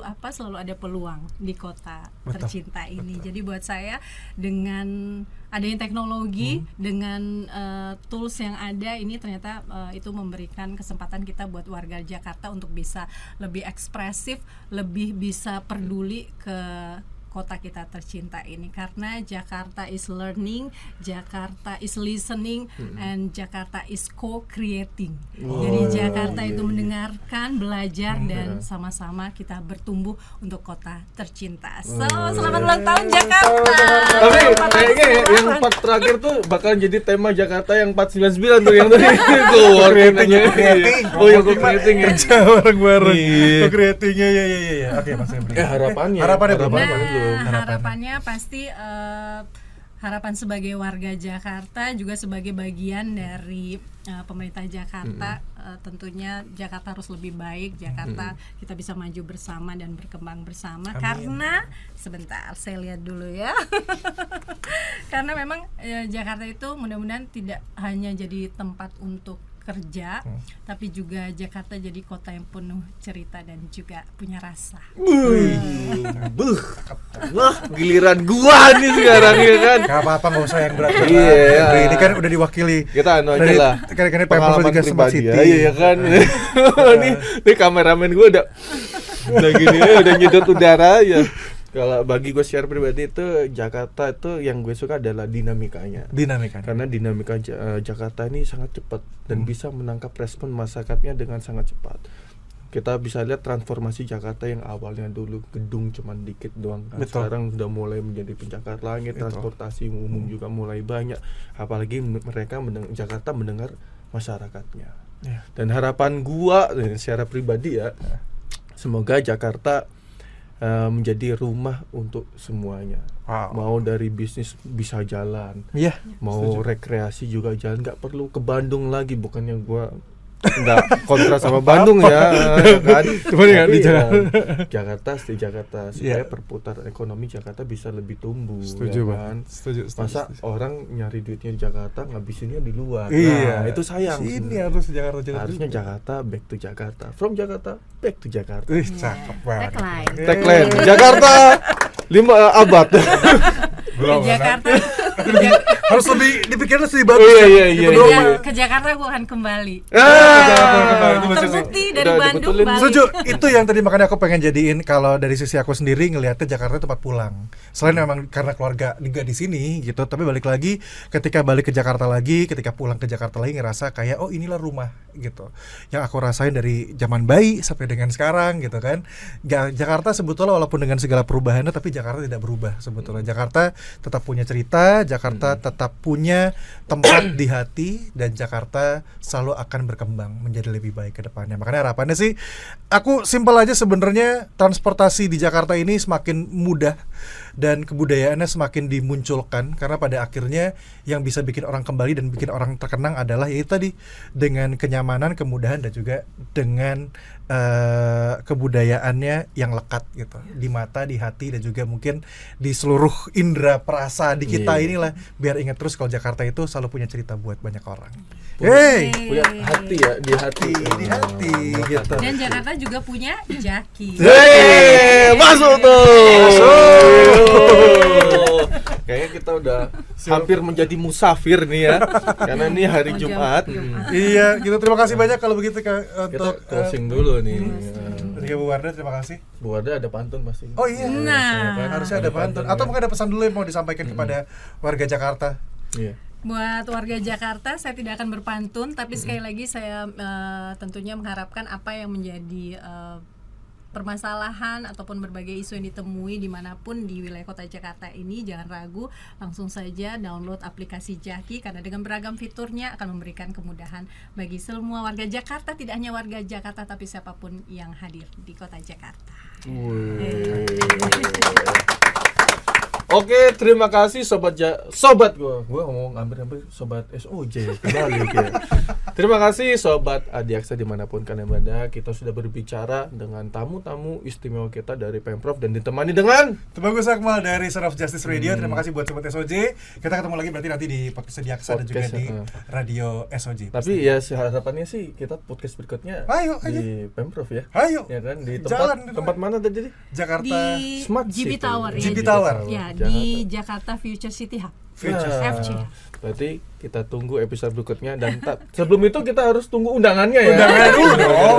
ada peluang di kota tercinta ini. Jadi buat saya dengan adanya teknologi, dengan tools yang ada ini ternyata itu memberikan kesempatan kita buat warga Jakarta untuk bisa lebih ekspresif, lebih bisa peduli ke kota kita tercinta ini, karena Jakarta is learning, Jakarta is listening, and Jakarta is co-creating. Jadi Jakarta itu mendengarkan, belajar, dan sama-sama kita bertumbuh untuk kota tercinta. So, selamat ulang tahun Jakarta. Tapi kayaknya yang part terakhir tuh bakalan jadi tema Jakarta yang 499 tuh yang tadi itu creating. Oh yang co-creating ya. Kerja bareng-bareng. Co-creatingnya ya. Oke, Mas Febri. Harapannya harapannya pasti harapan sebagai warga Jakarta juga sebagai bagian dari pemerintah Jakarta, tentunya Jakarta harus lebih baik, Jakarta kita bisa maju bersama dan berkembang bersama. Amin. Karena sebentar saya lihat dulu ya. Karena memang Jakarta itu mudah-mudahan tidak hanya jadi tempat untuk kerja, tapi juga Jakarta jadi kota yang penuh cerita dan juga punya rasa. Wah, giliran gua nih sekarang ya kan. Gak apa-apa, gak usah yang berat. Iya. Ini kan udah diwakili. Kita anu aja Dari- lah. Kan Pengalaman juga Smart pribadi City. ya, iya kan. Nih kameramen gua udah gini udah nyedot udara ya. Kalau bagi gue share pribadi itu Jakarta itu yang gue suka adalah dinamikanya. Karena dinamika Jakarta ini sangat cepat dan bisa menangkap respon masyarakatnya dengan sangat cepat. Kita bisa lihat transformasi Jakarta yang awalnya dulu gedung cuman dikit doang kan. Betul. Sekarang udah mulai menjadi pencakar langit, Betul. transportasi umum juga mulai banyak. Apalagi mereka Jakarta mendengar masyarakatnya. Iya. Dan harapan gua secara pribadi ya, semoga Jakarta menjadi rumah untuk semuanya. Wow. Mau dari bisnis bisa jalan, Iya. mau rekreasi juga jalan, nggak perlu ke Bandung lagi. Bukannya gua nggak kontra sama Bandung ya kan. Cuman ya di Tapi, Jakarta. Jakarta supaya Iya. perputaran ekonomi Jakarta bisa lebih tumbuh. Setuju ya Bang. kan? Setuju. Masa orang nyari duitnya di Jakarta ngabisinnya di luar. Iya. Nah, itu sayang. Ini sebenarnya. harus Jakarta Harusnya Jakarta back to Jakarta, from Jakarta back to Jakarta. Ih, cakep banget. Tagline. Tagline Jakarta 5 abad. Belum, Ke Jakarta, harus lebih dipikirnya lebih Oh, bagus. iya, ya. iya, Itu iya, doang, iya. Pak. ke Jakarta gue akan kembali. Itu Ah, bagus sih. Terbukti dari Udah Bandung dibetulin. balik. Setuju, itu yang tadi makanya aku pengen jadiin. Kalau dari sisi aku sendiri ngelihatnya Jakarta tempat pulang. Selain memang karena keluarga nggak di sini gitu, tapi balik lagi ketika balik ke Jakarta lagi, ketika pulang ke Jakarta lagi ngerasa kayak oh inilah rumah gitu. Yang aku rasain dari zaman bayi sampai dengan sekarang gitu kan. Jakarta sebetulnya walaupun dengan segala perubahannya, tapi Jakarta tidak berubah sebetulnya. Jakarta tetap punya cerita, Jakarta tetap punya tempat di hati, dan Jakarta selalu akan berkembang menjadi lebih baik ke depannya. Makanya harapannya sih, aku simpel aja sebenarnya, transportasi di Jakarta ini semakin mudah dan kebudayaannya semakin dimunculkan, karena pada akhirnya yang bisa bikin orang kembali dan bikin orang terkenang adalah yaitu tadi dengan kenyamanan, kemudahan, dan juga dengan kebudayaannya yang lekat gitu di mata, di hati, dan juga mungkin di seluruh indera perasa di kita inilah, biar ingat terus kalau Jakarta itu selalu punya cerita buat banyak orang. Hey, punya hati ya, di hati. di hati gitu. Dan Jakarta juga punya Jaki. Masuk tuh. Kayaknya kita udah hampir menjadi musafir nih ya. Karena ini hari Jumat. Iya, gitu. Terima kasih banyak kalau begitu Kita untuk closing dulu nih. dari Bu Wardah, terima kasih. Bu Wardah ada pantun pasti. Oh iya. Nah, Harusnya ada pantun. Atau mungkin ada pesan dulu yang mau disampaikan kepada warga Jakarta. Iya. buat warga Jakarta saya tidak akan berpantun, tapi sekali lagi saya tentunya mengharapkan apa yang menjadi permasalahan ataupun berbagai isu yang ditemui dimanapun di wilayah kota Jakarta ini, jangan ragu, langsung saja download aplikasi Jaki, karena dengan beragam fiturnya akan memberikan kemudahan bagi semua warga Jakarta, tidak hanya warga Jakarta tapi siapapun yang hadir di kota Jakarta. Oke, terima kasih sobat gua ngomong hampir sobat SOJ kembali ya. Terima kasih sobat Adiaksa dimanapun kalian berada. Kita sudah berbicara dengan tamu-tamu istimewa kita dari Pemprov dan ditemani dengan Bagus Akmal dari Son of Justice Radio. Terima kasih buat sobat SOJ. Kita ketemu lagi berarti nanti di podcast Adiaksa dan juga di radio SOJ. Tapi ya harapannya sih kita podcast berikutnya Ayo, di Pemprov ya. Ayo. Ya kan di Jalan, tempat mana tadi? Jakarta Di Smart GB City. Tower ya. GB Tower. Ya, Jakarta. di Jakarta Future City Hub. Future. FC. Berarti kita tunggu episode berikutnya dan sebelum itu kita harus tunggu undangannya ya. Undangan dulu dong.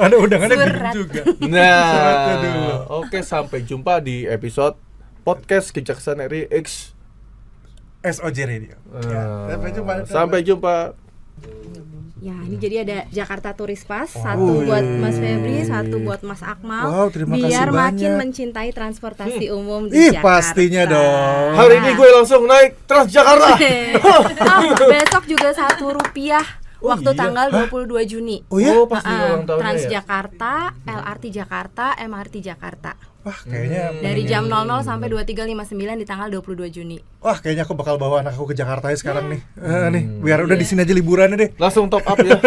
Ada undangannya Surat. bingung juga. Nah, dulu. oke, sampai jumpa di episode podcast Kejaksaan RI X. SOJ Radio. Ya, sampai jumpa. Sampai jumpa. Ya, ini jadi ada Jakarta Tourist Pass, satu buat Mas Febri, satu buat Mas Akmal. Wow, terima kasih biar makin banyak. mencintai transportasi umum Ih, di Jakarta. pastinya dong. Hari ini gue langsung naik Transjakarta. Besok juga Rp1 waktu iya. tanggal 22 Juni. Oh ya? Oh, pasti ulang tahunnya ya. Transjakarta, LRT Jakarta, MRT Jakarta. Wah, kayaknya Dari jam 00 sampai 23.59 di tanggal 22 Juni. wah, kayaknya aku bakal bawa anak aku ke Jakarta ya sekarang nih. Nih, biar udah di sini aja liburannya deh. Langsung top up ya.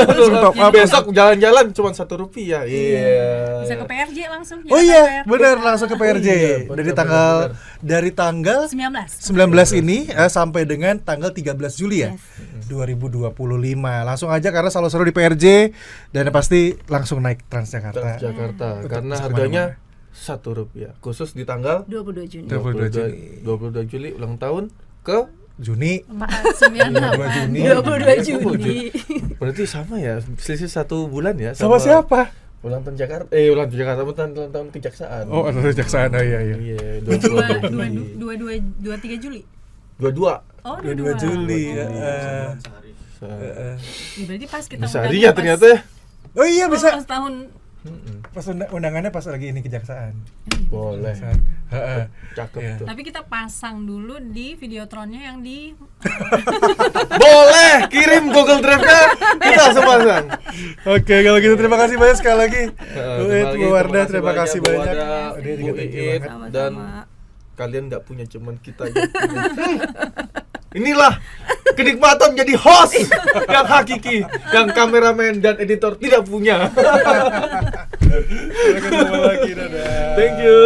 Langsung top up. Besok jalan-jalan cuma Rp1. Iya. Bisa ke PRJ langsung. Oh Jakarta iya, Fair. benar langsung ke PRJ. Iya, Dari tanggal 19. 19 ini sampai dengan tanggal 13 Juli ya. 2025. Langsung aja karena selalu seru di PRJ dan pasti langsung naik Transjakarta. Jakarta karena bisa harganya Rp1 khusus di tanggal 22 Juni. 22 Juli ulang tahun ke Juni. 98. Juni. 22 Juni. berarti sama ya, selisih 1 bulan ya Sama siapa? ulang tahun Jakarta, ulang tahun Kejaksaan. Oh, ada Kejaksaan. Iya. Iya, 23 Juli. 22. Oh, 22 Juli. Oh. Heeh. Ya, berarti pas kita Bisa undangnya hari ya pas- ternyata ya. Oh iya bisa. Pas tahun Pas undangannya pas lagi ini Kejaksaan. Boleh. Heeh. Cakep Iya. tuh. tapi kita pasang dulu di Videotronnya yang di Boleh, kirim Google Drive-nya. Kita langsung pasang. Oke, kalau gitu terima kasih banyak sekali lagi. Terima Bu It, lagi, Bu Wardah, terima kasih Bu banyak. Wardah, Udah, Bu thank you Iit, banget. dan Sama-sama. kalian nggak punya, cuman kita aja punya. Inilah kenikmatan jadi host yang hakiki, yang kameramen dan editor tidak punya. Sampai ketemu lagi, dadah. Thank you.